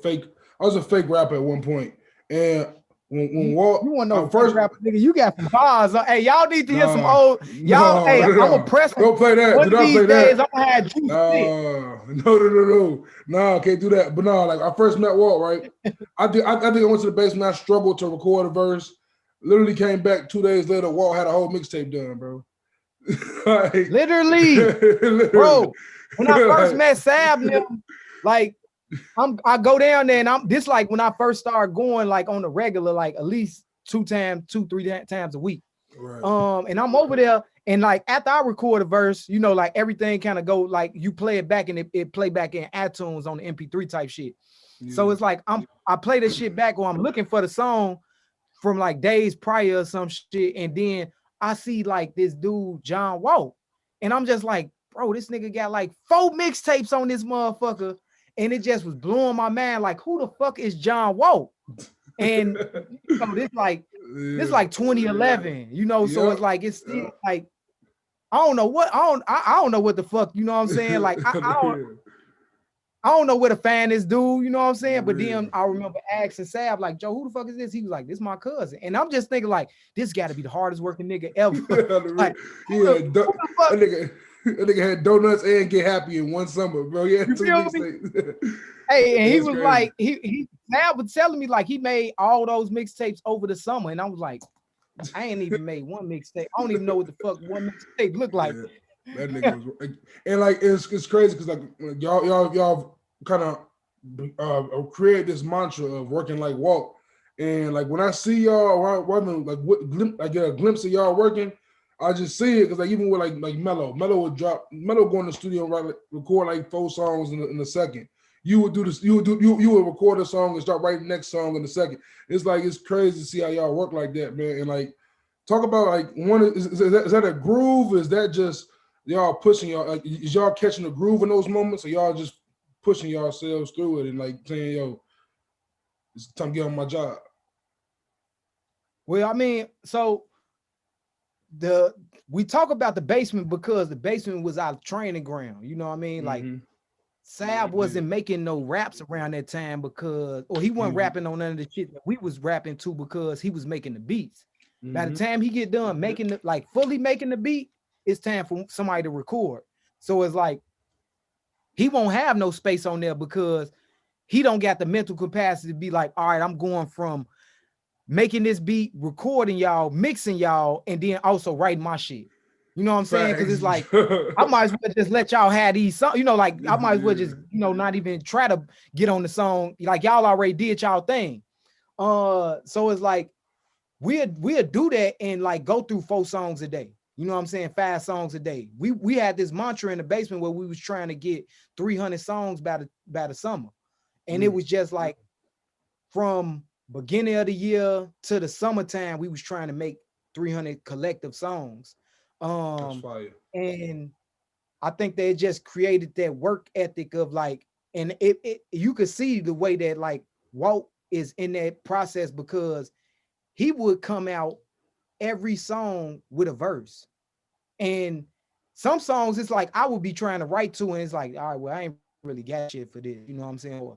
fake rapper at one point. And when Walt, you want to know first rapper, nigga, you got some bars. Hey, y'all need to hear some old. Y'all, hey, I'm a press. Don't play that. One Do not of these play days, that. I'm gonna have juice. No, can't do that. But no, like I first met Walt, right? I think I went to the basement. I struggled to record a verse. Literally came back 2 days later. Walt had a whole mixtape done, bro. Like, literally, bro. When I first met Sab, like I go down there and I'm this like when I first started going like on the regular, like at least 3 times a week. Right. And I'm over there and like after I record a verse, you know, like everything kind of go like you play it back and it play back in iTunes on the MP3 type shit. Yeah. So it's like I play this shit back or I'm looking for the song from like days prior or some shit, and then I see like this dude John Walt, and I'm just like, bro, this nigga got like 4 mixtapes on this motherfucker. And it just was blowing my mind, like, who the fuck is John Walt? And you know, this like 2011, you know, so it's like it's still like I don't know what the fuck, you know what I'm saying? Like I don't know where to find this dude, you know what I'm saying? But then I remember asking Sab, like, Joe, who the fuck is this? He was like, this is my cousin. And I'm just thinking, like, this got to be the hardest working nigga ever. Like, that nigga had donuts and Get Happy in one summer, bro. Yeah, you feel me? Hey, and he was crazy. Like, he Sab was telling me like he made all those mixtapes over the summer, and I was like, I ain't even made one mixtape. I don't even know what the fuck one mixtape looked like. Yeah, that nigga was, and like it's crazy because like y'all kind of create this mantra of working like Walt, and like when I see y'all, I get a glimpse of y'all working. I just see it because like even with like Mello would drop Mello go in the studio and record like 4 songs in a second. You would do this. You would record a song and start writing the next song in a second. It's like it's crazy to see how y'all work like that, man. And like talk about like is that a groove? Is that just y'all pushing y'all? Like, is y'all catching a groove in those moments, or y'all just pushing yourselves through it and like saying, "Yo, it's time to get on my job." Well, I mean, so we talk about the basement because the basement was our training ground. You know what I mean? Like Sab wasn't making no raps around that time because, or he wasn't rapping on none of the shit that we was rapping to because he was making the beats. By the time he get done making the, like fully making the beat, it's time for somebody to record. So it's like he won't have no space on there because he don't got the mental capacity to be like, all right, I'm going from making this beat, recording y'all, mixing y'all, and then also writing my shit. You know what I'm saying? Because it's like I might as well just let y'all have these songs. You know, like I might as well just, you know, not even try to get on the song. Like y'all already did y'all thing. So it's like we'll do that and like go through 4 songs a day. You know what I'm saying? 5 songs a day. We had this mantra in the basement where we was trying to get 300 songs by the summer, and it was just like from beginning of the year to the summertime, we was trying to make 300 collective songs. That's fire. And I think they just created that work ethic of like, and it you could see the way that like Walt is in that process because he would come out every song with a verse. And some songs, it's like I would be trying to write to, and it's like, all right, well, I ain't really got shit for this, you know what I'm saying? Or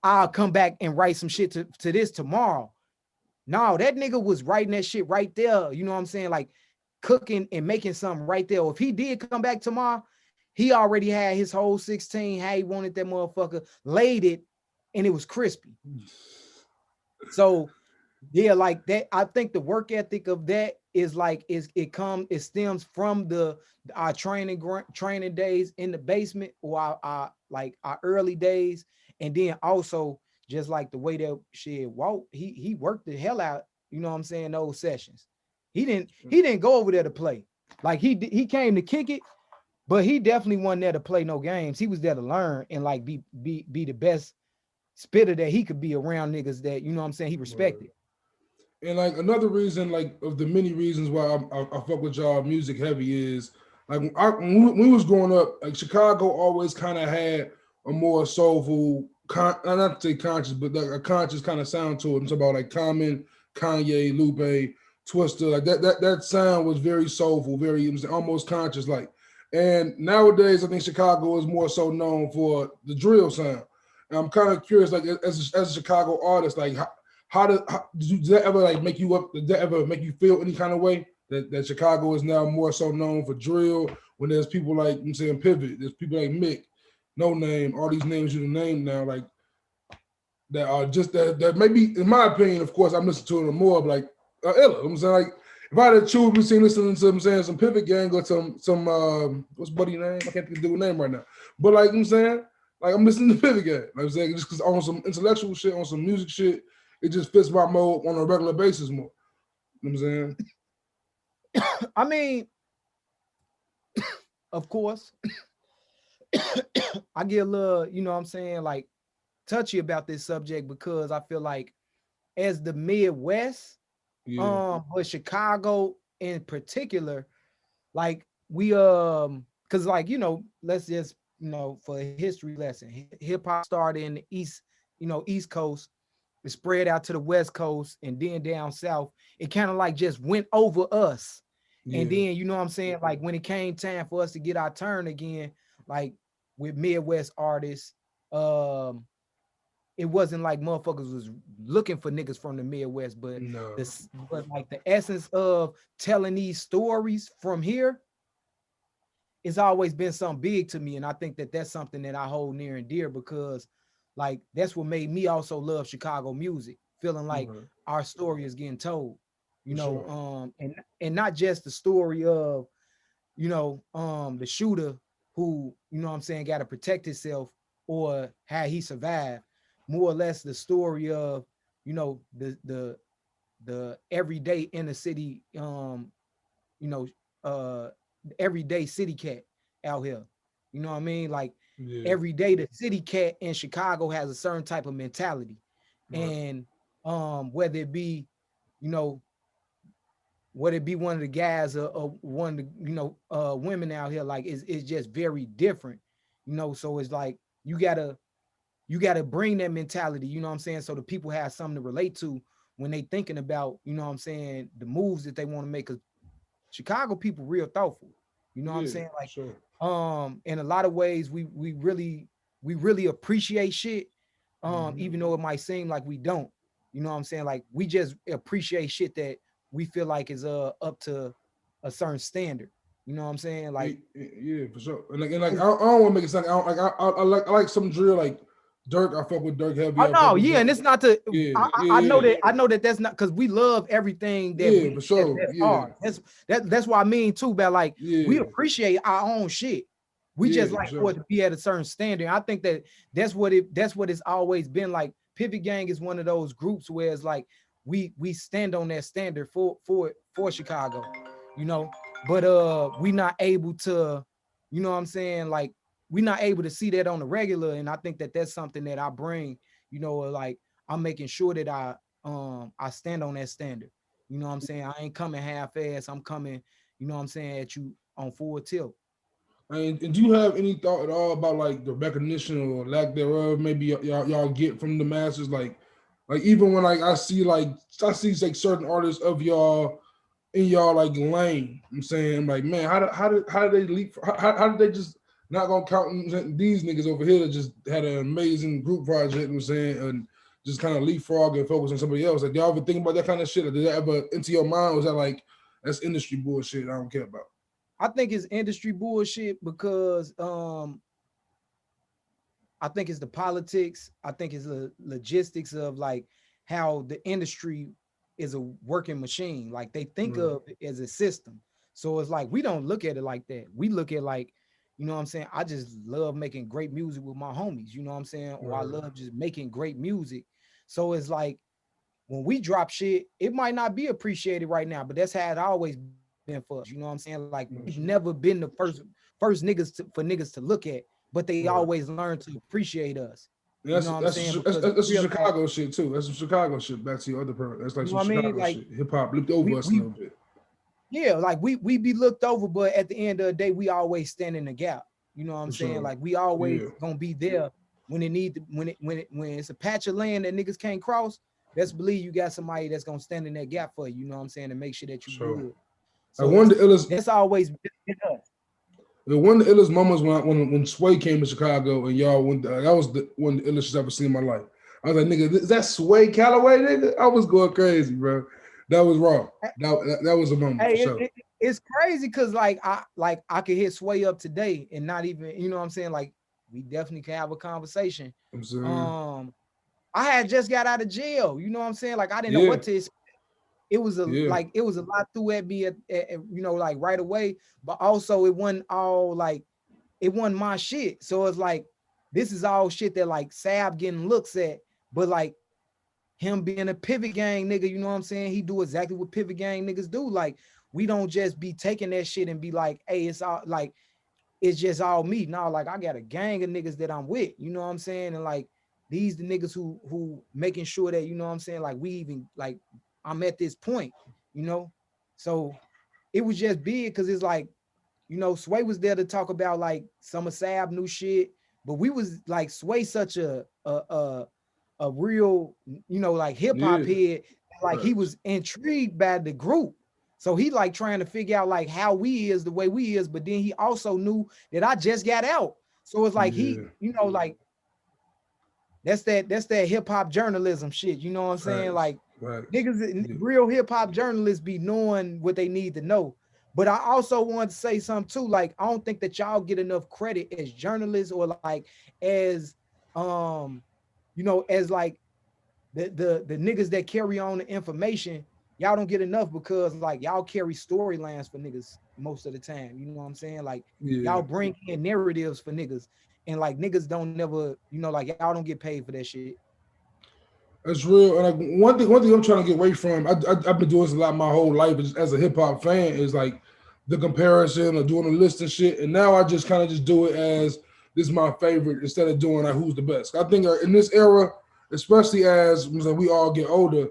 I'll come back and write some shit to this tomorrow. No, that nigga was writing that shit right there. You know what I'm saying? Like cooking and making something right there. Or if he did come back tomorrow, he already had his whole 16, how he wanted that motherfucker, laid it, and it was crispy. So yeah, like that. I think the work ethic of that is like it stems from our training days in the basement or our like our early days, and then also just like the way that shit Walt he worked the hell out. You know what I'm saying? Those sessions, he didn't go over there to play. Like he came to kick it, but he definitely wasn't there to play no games. He was there to learn and like be the best spitter that he could be around niggas that you know what I'm saying he respected. And like another reason, like of the many reasons why I fuck with y'all music heavy is like when we was growing up, like Chicago always kind of had a more soulful, not to say conscious, but like a conscious kind of sound to it. It's about like Common, Kanye, Lupe, Twister, like that sound was very soulful, very it was almost conscious, like. And nowadays, I think Chicago is more so known for the drill sound. And I'm kind of curious, like as a Chicago artist, like does that ever like make you up? Did that ever make you feel any kind of way that Chicago is now more so known for drill? When there's people like I'm saying Pivot, there's people like Mick, No Name, all these names you can name now, like that are just that maybe in my opinion, of course, I'm listening to them more, but like illa. I'm saying like if I had to choose between listening to I'm saying some Pivot Gang or some what's buddy name? I can't think of the name right now, but like I'm saying. Like I'm listening to Pivot Gang. Like I'm saying, just because on some intellectual shit, on some music shit, it just fits my mode on a regular basis more. You know what I'm saying? I mean, of course, I get a little, you know what I'm saying, like touchy about this subject because I feel like as the Midwest, but Chicago in particular, like we because like let's just for a history lesson, hip hop started in the East Coast, it spread out to the West Coast, and then down south, it kind of like just went over us. And then you know what I'm saying, like when it came time for us to get our turn again, like with Midwest artists, it wasn't like motherfuckers was looking for niggas from the Midwest, but but like the essence of telling these stories from here, it's always been something big to me. And I think that that's something that I hold near and dear because like that's what made me also love Chicago music, feeling like our story is getting told, and not just the story of, the shooter who, you know what I'm saying, got to protect himself or how he survived, more or less the story of, the everyday inner city you know, everyday city cat out here. You know what I mean? Like Yeah. every day the city cat in Chicago has a certain type of mentality. Right. And whether it be, you know, whether it be one of the guys or one of the, women out here, like it's just very different. So it's like you gotta bring that mentality, you know what I'm saying? So the people have something to relate to when they thinking about, you know what I'm saying, the moves that they want to make. Cause Chicago people real thoughtful. You know what I'm Yeah. saying? Like, Sure. in a lot of ways, we really appreciate shit. Hmm. Even though it might seem like we don't. You know what I'm saying? Like we just appreciate shit that we feel like is up to a certain standard. You know what I'm saying? Yeah, Like, yeah, for sure. And like I don't want to make it sound like I like some drill like Dirk. I fuck with Dirk heavy. oh I fuck no, with yeah, Dirk. and it's not to. Yeah, I yeah, know yeah, that's not because we love everything that yeah, for sure. that's Yeah, ours. That's what I mean too. But like we yeah, appreciate our own shit. We yeah, just for like for sure. it to be at a certain standard. I think that's what it's always been like. Pivot Gang is one of those groups where it's like we stand on that standard for Chicago, you know. But we not able to, you know what I'm saying? Like we're not able to see that on the regular. And I think that that's something that I bring, like I'm making sure that I stand on that standard. You know what I'm saying? I ain't coming half-ass. I'm coming, you know what I'm saying, at you on full tilt. And do you have any thought at all about like the recognition or lack thereof? Maybe y'all get from the masses, like even when like I see like certain artists of y'all in y'all like lane. I'm saying like, man, how did they leap? How did they just not gonna count these niggas over here that just had an amazing group project? I'm saying and just kind of leapfrog and focus on somebody else. Like, y'all ever think about that kind of shit? Or did that ever into your mind? Or was that like that's industry bullshit? I don't care about. I think it's industry bullshit because I think it's the politics. I think it's the logistics of like how the industry is a working machine. Like they think Right. of it as a system. So it's like we don't look at it like that. We look at like, you know what I'm saying? I just love making great music with my homies, you know what I'm saying? Or I Right. love just making great music. So it's like when we drop shit, it might not be appreciated right now, but that's how it always been for us. You know what I'm saying? Like we've No never shit. been the first niggas for niggas to look at, but they Right. always learn to appreciate us. And You that's know what I'm that's saying? that's, Because that's some realize, Chicago shit too. That's some Chicago shit. Back to your other part. That's like you know some what I mean? Chicago Like shit. Hip hop looked over we us a we little bit. yeah, like we be looked over, but at the end of the day, we always stand in the gap. You know what I'm For saying? sure. Like we always Yeah. gonna be there when it need to, when it's a patch of land that niggas can't cross. Best believe you got somebody that's gonna stand in that gap for you. You know what I'm saying? To make sure that For you sure. good. Like So one of the illest that's always been us. one of the illest moments when Sway came to Chicago and y'all went that was one of the illest shit I've ever seen in my life. I was like, nigga, is that Sway Calloway, nigga? I was going crazy, bro. That was raw. That was a moment for Hey, sure. it's crazy because like I could hit Sway up today and not even, you know what I'm saying? Like we definitely can have a conversation. I'm saying, Um, I had just got out of jail. You know what I'm saying? Like I didn't know yeah, what to. It was yeah, it was a lot through at me like right away, but also it wasn't all like it wasn't my shit. So it's like this is all shit that like Sab getting looks at, but like him being a pivot gang nigga, you know what I'm saying? He do exactly what pivot gang niggas do. Like we don't just be taking that shit and be like, hey, it's all like it's just all me. No, like I got a gang of niggas that I'm with, you know what I'm saying? And like these the niggas who making sure that, you know what I'm saying, like we even like I'm at this point, you know. So it was just big because it's like, Sway was there to talk about like some of Sab new shit, but we was like Sway such a real, like hip hop yeah. head, like he Facts. was intrigued by the group. So he like trying to figure out like how we is the way we is, but then he also knew that I just got out. So it's like he, Yeah. like that's that hip hop journalism shit. You know what I'm saying? Facts. Like Facts. niggas, Yeah. real hip hop journalists be knowing what they need to know. But I also want to say something too. Like I don't think that y'all get enough credit as journalists or like as as like the niggas that carry on the information. Y'all don't get enough because like y'all carry storylines for niggas most of the time. You know what I'm saying? Like Yeah. y'all bring in narratives for niggas, and like niggas don't never, like y'all don't get paid for that shit. That's real. And like one thing I'm trying to get away from, I've been doing this a lot my whole life as a hip hop fan, is like the comparison or doing the list and shit. And now I just kind of just do it as this is my favorite instead of doing like who's the best. I think in this era, especially as we all get older,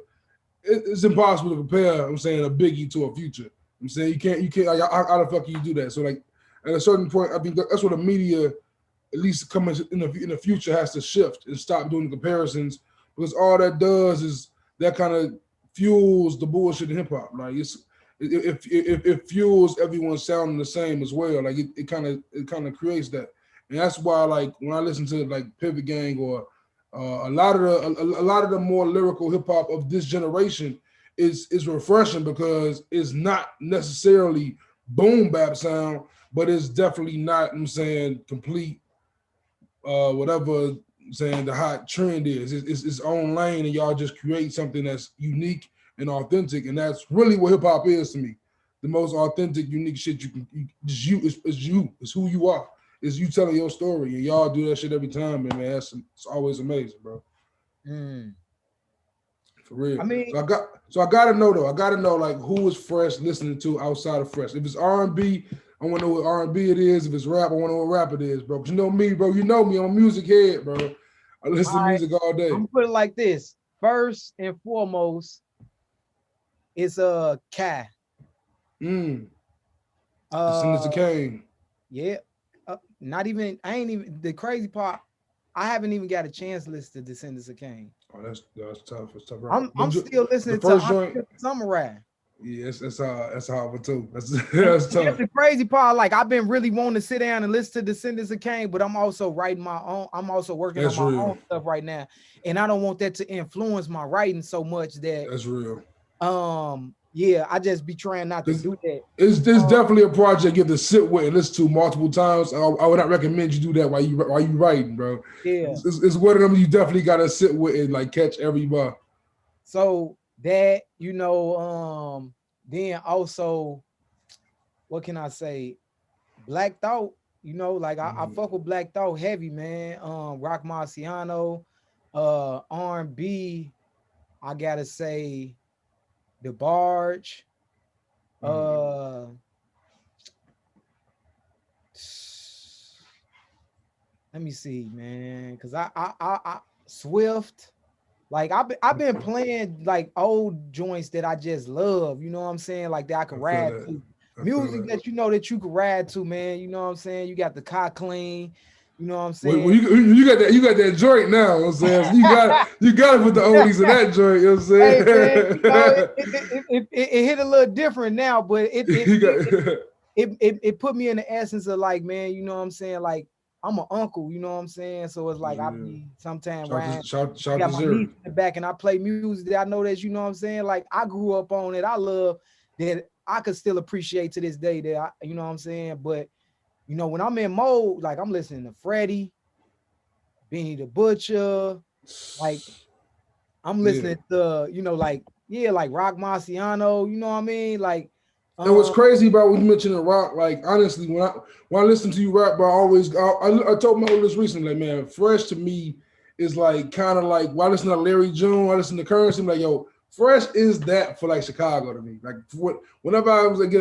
it's impossible to compare. I'm saying a Biggie to a Future. I'm saying you can't. Like, how the fuck can you do that? So like at a certain point, I think that's what the media, at least coming in the future, has to shift and stop doing comparisons, because all that does is that kind of fuels the bullshit in hip hop. Like it fuels everyone sounding the same as well. Like it kind of creates that, and that's why like when I listen to like Pivot Gang or a lot of the more lyrical hip hop of this generation is refreshing, because it's not necessarily boom bap sound, but it's definitely not, I'm saying, complete whatever I'm saying the hot trend is. It's its own lane, and y'all just create something that's unique and authentic, and that's really what hip hop is to me. The most authentic, unique shit you can. It's you. It's you. It's who you are. It's you telling your story, and y'all do that shit every time, and man, it's always amazing, bro. Mm. For real. I mean, So I gotta know though. I gotta know like who is Fresh listening to outside of Fresh. If it's R&B, I want to know what R&B it is. If it's rap, I want to know what rap it is, bro. 'Cause you know me, bro. You know me. I'm a music head, bro. I listen to music all day. I'm gonna put it like this. First and foremost, it's Kai. Descendants of Cain. Yeah. Not even. I ain't even the crazy part. I haven't even got a chance to listen to Descendants of Cain. Oh, that's tough. It's tough. I'm still The listening to first joint. Samurai. Yeah, that's hard too. That's That's tough. the crazy part. Like I've been really wanting to sit down and listen to Descendants of Cain, but I'm also writing my own. I'm also working on my own stuff right now, and I don't want that to influence my writing so much that that's real. Yeah, I just be trying not to do that. It's definitely a project you have to sit with and listen to multiple times. I would not recommend you do that while you writing, bro. Yeah, it's one of them you definitely gotta sit with and like catch every bar. So that then also, what can I say? Black Thought, like I fuck with Black Thought heavy, man. Rock Marciano, R&B, I gotta say the Barge, let me see, man, because I Swift, like I've been playing like old joints that I just love, you know what I'm saying, like that I can ride to. Music that that you can ride to, man. You know what I'm saying? You got the car clean. You know what I'm saying? Well, you got that joint now. You know what I'm saying? So you got to put the oldies in that joint. You know what I'm saying? Hey man, it hit a little different now, but it put me in the essence of like, man, you know what I'm saying? Like I'm an uncle, you know what I'm saying? So it's like I be sometimes riding. I got my niece in the back and I play music that I know that, you know what I'm saying? Like I grew up on it. I love that I could still appreciate to this day that you know what I'm saying? But when I'm in mode, like I'm listening to Freddie, Benny the Butcher, like I'm listening to, like Rock Marciano, you know what I mean? Like and what's crazy about when you mentioned rock, like honestly, when I listen to you rap, bro, I told my this recently, like, man, Fresh to me is like kind of like when I listen to Larry June, I listen to Currency, I'm like, yo, Fresh is that for like Chicago to me. Like whenever I was like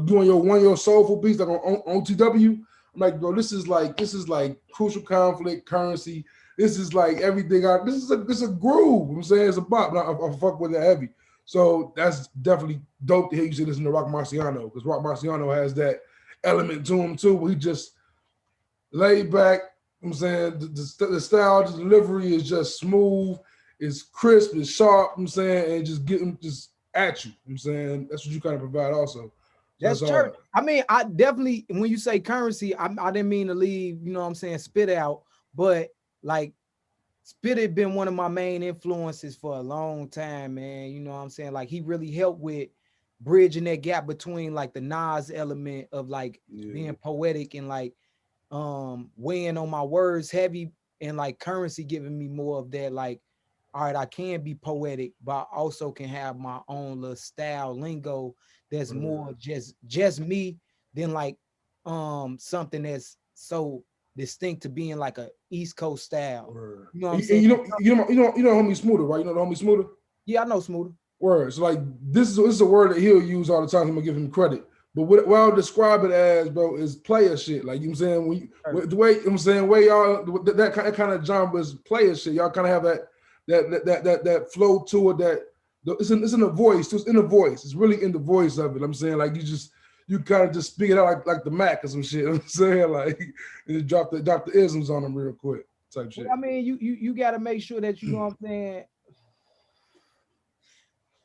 doing your soulful piece like on TW, I'm like, bro, this is like Crucial Conflict, Currency. This is like everything. This is a groove. I'm saying it's a bop. I fuck with it heavy. So that's definitely dope to hear you say listen to Rock Marciano, because Rock Marciano has that element to him too, where he just laid back. I'm saying the style, the delivery is just smooth, it's crisp, it's sharp. I'm saying, and just getting just at you. I'm saying that's what you kind of provide also. So that's church. I mean, I definitely, when you say Currency, I didn't mean to leave, you know what I'm saying, spit out, but like Spit had been one of my main influences for a long time, man. You know what I'm saying? Like he really helped with bridging that gap between like the Nas element of like being poetic and like weighing on my words heavy, and like Currency giving me more of that, like, all right, I can be poetic, but I also can have my own little style lingo that's more just me than like something that's so distinct to being like a East Coast style. Word. You know what I'm And saying? you know homie Smoother, right? You know the homie Smoother? Yeah, I know Smoother. Word. So like this is a word that he'll use all the time. I'm gonna give him credit. But what I'll describe it as, bro, is player shit. Like, you know what I'm saying? The way, you know what I'm saying, way y'all that kind of genre is player shit. Y'all kind of have that flow to it, it's in the voice. It's in the voice. It's really in the voice of it. I'm saying, like, you kind of just speak it out like the Mac or some shit. You know what I'm saying, like, and just drop the isms on them real quick type shit. I mean, you got to make sure that you know what I'm saying.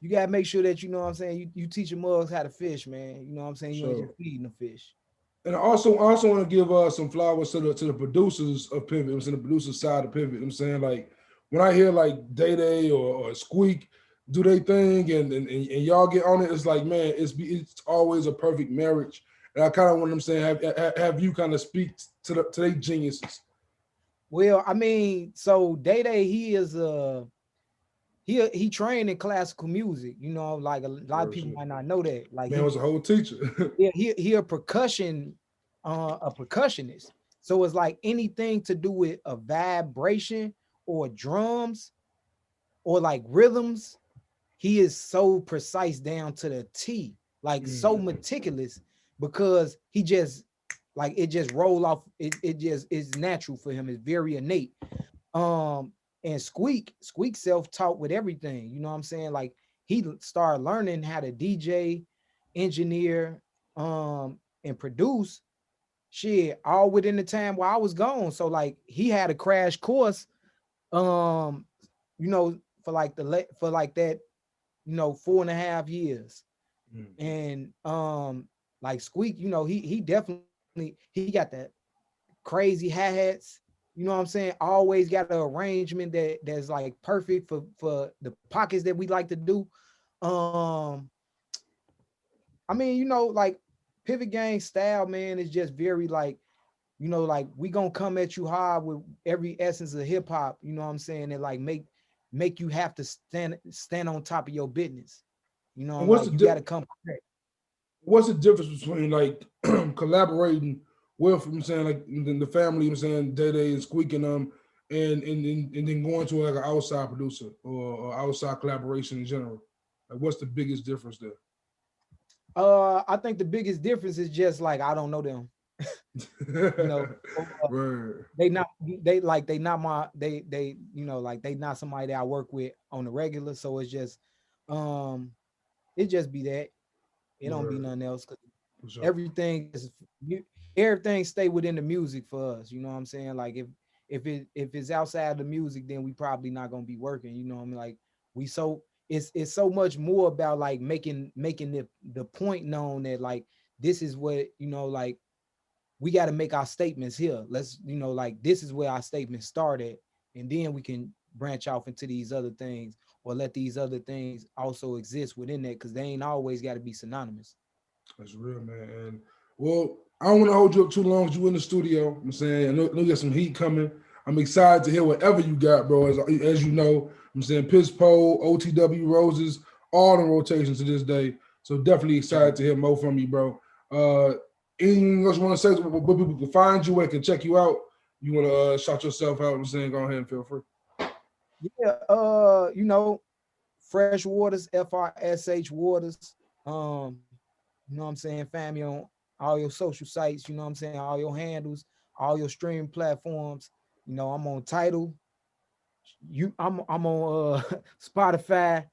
You gotta make sure that you know what I'm saying. You teach your mugs how to fish, man. You know what I'm saying. You ain't So, just feeding the fish. and I also want to give some flowers to the producers of Pivot. I'm saying the producer side of Pivot. I'm saying, like, when I hear like Day Day or Squeak do they thing and y'all get on it, it's like, man, it's always a perfect marriage. And I kind of want them saying have you kind of speak to their geniuses. Well, I mean, so Day Day, he trained in classical music. You know, like a lot of people might not know that. Like Man was a whole teacher. he a percussionist. So it's like anything to do with a vibration or drums or like rhythms. He is so precise down to the T, like so meticulous, because he just like it just roll off. It just is natural for him. It's very innate. And Squeak self-taught with everything. You know what I'm saying? Like he started learning how to DJ, engineer, and produce shit all within the time while I was gone. So like he had a crash course, you know, for like that, 4.5 years. And like Squeak, he definitely he got that crazy hi-hats. You know what I'm saying? Always got an arrangement that's like perfect for the pockets that we like to do. Um, I mean, like Pivot Gang style, man, is just very like, like we gonna come at you hard with every essence of hip hop. You know what I'm saying? And like make you have to stand on top of your business. And Like you got to come correct. what's the difference between like collaborating with, I'm saying, like the family, I'm saying, Day Day and Squeaking and then going to like an outside producer or outside collaboration in general? Like, what's the biggest difference there? I think the biggest difference is just like I don't know them. you know, they not like they not somebody that I work with on the regular. So it's just it just be that. It don't be nothing else because Sure. everything stay within the music for us. You know what I'm saying? Like if it's outside the music, then we probably not gonna be working. You know what I mean? Like it's so much more about like making the point known that like this is what like we got to make our statements here. Let's like this is where our statements started, and then we can branch off into these other things or let these other things also exist within that because they ain't always got to be synonymous. That's real, man. And well, I don't want to hold you up too long. You in the studio. I'm saying, I know you got some heat coming. I'm excited to hear whatever you got, bro. As you know, I'm saying Piss Pole, OTW Roses, all in rotations to this day. So definitely excited to hear more from you, bro. Anything else you want to say? Where people can find you, where they can check you out? You want to shout yourself out? I'm saying, go ahead and feel free. Yeah, Frsh Waters, FRSH Waters. You know what I'm saying? Family on all your social sites, you know what I'm saying? All your handles, all your streaming platforms. I'm on Tidal. I'm on Spotify,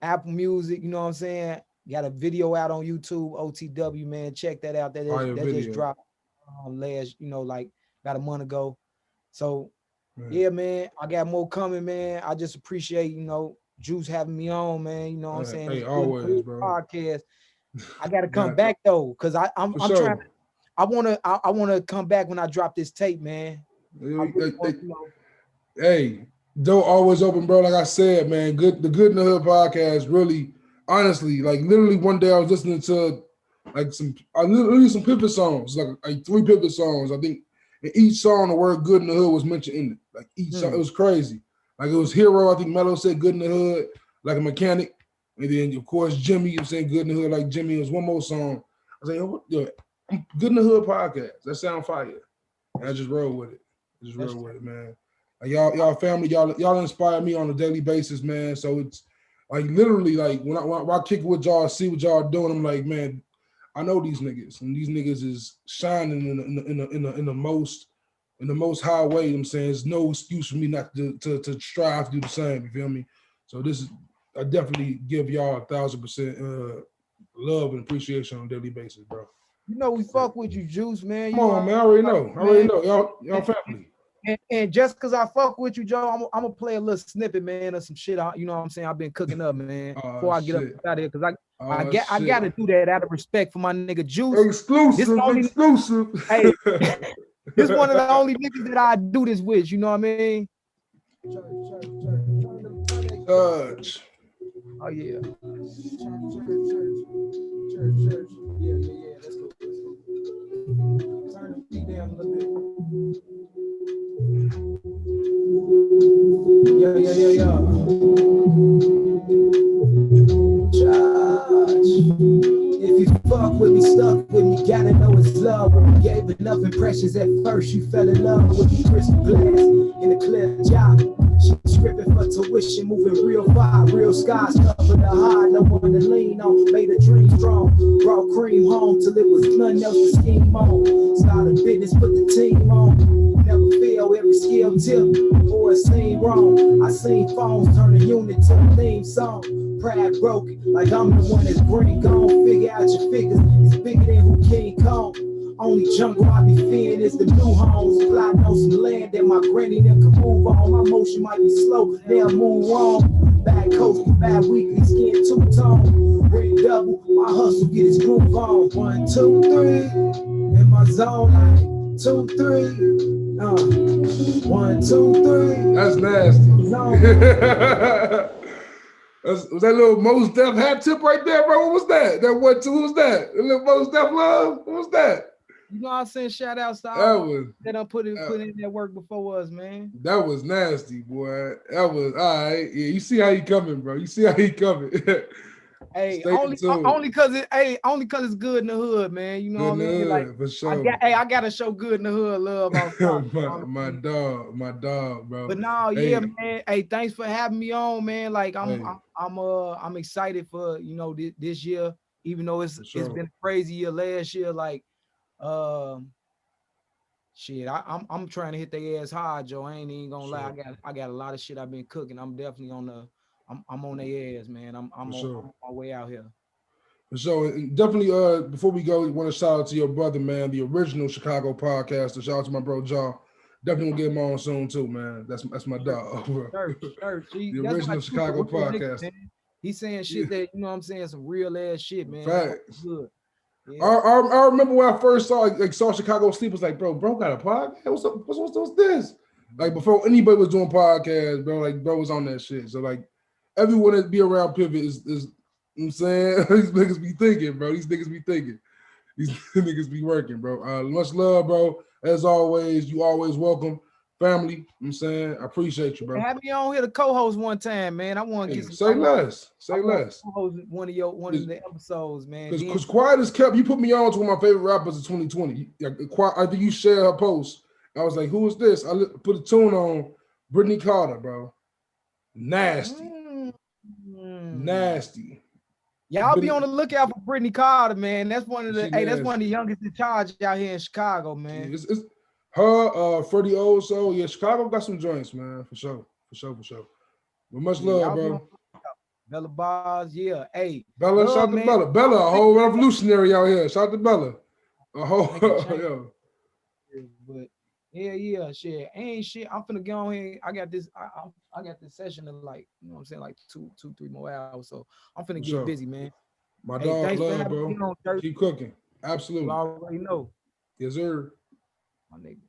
Apple Music, you know what I'm saying? Got a video out on YouTube, OTW, man. Check that out. That just dropped last, like about a month ago. So yeah, man, I got more coming, man. I just appreciate, Juice having me on, man. You know what I'm saying? Hey, always, bro. Podcast. I gotta come back though, because I'm trying. I wanna come back when I drop this tape, man. Hey, door always open, bro. Like I said, man, the Good in the Hood podcast. Really, honestly, like literally one day I was listening to like some Pivot songs, like 3 Pivot songs. I think in each song the word "Good in the Hood" was mentioned in it. Like each song, it was crazy. Like it was Hero. I think Mello said "Good in the Hood," like a mechanic, and then of course Jimmy was saying "Good in the Hood" like Jimmy. It was one more song. I was like, yo, Good in the Hood podcast. That sound fire. I just roll with it. Just roll with it, man. Like y'all family, y'all inspire me on a daily basis, man. So it's like literally like when I kick it with y'all, see what y'all doing, I'm like, man, I know these niggas, and these niggas is shining in the most high way. You know what I'm saying, there's no excuse for me not to strive to do the same. You feel me? So this is, I definitely give y'all 1,000% love and appreciation on a daily basis, bro. You know we fuck with you, Juice, man. Come on, man. I already know. Y'all family. And just because I fuck with you, Joe, I'm gonna play a little snippet, man, of some shit. You know what I'm saying? I've been cooking up, man, before I get up out of here, because I gotta do that out of respect for my nigga Juice. Exclusive. Hey, this one of the only niggas that I do this with. You know what I mean? Church. Oh yeah. Church. Yeah. Let's go. Turn the beat down a little bit. Yeah. Church. If you fuck with me, stuck with me, gotta know it's love. When we gave enough impressions at first, you fell in love with me. Crystal glass in a clear job. She stripping for tuition, moving real far, real skies, cover the high, no one to lean on, made a dream strong, brought cream home till it was nothing else to scheme on, started business, put the team on, never fail, every skill tip, or it seemed wrong, I seen phones turn a unit to a theme song, pride broken, like I'm the one that's green gone, figure out your figures, it's bigger than who King Kong. Only jungle I be fearing is the new homes. Plotting on some land that my granny never can move on. My motion might be slow, they'll move on. Bad coast, bad weekly, skin two-tone. Ring double, my hustle get his groove on. 1, 2, 3, in my zone like 2, 3. 1, 2, 3. That's nasty. Was that little Mos Def hat tip right there, bro? What was that? That 1, 2, what was that? The little Mos Def love? What was that? You know I'm saying? Shout outs to all that I put in that work before us, man. That was nasty, boy. That was all right. Yeah, you see how he coming, bro. You see how he coming. Hey, only cause it's good in the hood, man. You know what I mean? Like for sure. I gotta show good in the hood love. my dog, bro. But no, yeah, man. Hey, thanks for having me on, man. Like I'm excited for this year, even though it's been a crazy year last year. Like, shit, I'm trying to hit their ass hard, Joe. I ain't even gonna lie. I got a lot of shit I've been cooking. I'm definitely I'm on their ass, man. I'm on my way out here. So definitely, before we go, we want to shout out to your brother, man, the original Chicago podcaster. Shout out to my bro Jaw. Definitely gonna get him on soon too, man. That's my dog. The original Chicago podcaster. He's saying shit that I'm saying, some real ass shit, man. Facts. Good. Yeah. I remember when I first saw Chicago Sleep, was like, bro got a podcast. What's up? What's this? Like before anybody was doing podcasts, bro. Like bro was on that shit. So like everyone that be around Pivot is you know what I'm saying, these niggas be thinking, bro. These niggas be thinking. These niggas be working, bro. Much love, bro. As always, you always welcome. Family, you know what I'm saying? I appreciate you, bro. Have me on here to co-host one time, man. I want to get some. Say less. Co-host one of the episodes, man. Because Quiet as Kept, you put me on to one of my favorite rappers of 2020. I think you shared her post. I was like, who is this? I put a tune on Brittany Carter, bro. Nasty. Nasty. Y'all be on the lookout for Brittany Carter, man. That's one of the youngest in charge out here in Chicago, man. It's her, Freddie Oso. Yeah, Chicago got some joints, man, for sure. But much love, bro. Bella Bars, yeah. Hey, Bella, shout out to Bella. Bella, a whole revolutionary out here. Shout out to Bella. A whole, yo. But yeah, shit. Ain't shit. I'm finna go on here. I got this. I got this session in like, you know what I'm saying, like 2-3 more hours. So I'm finna get busy, man. My dog, love, bro. Keep cooking. Absolutely. You already know. Yes, sir. My nigga.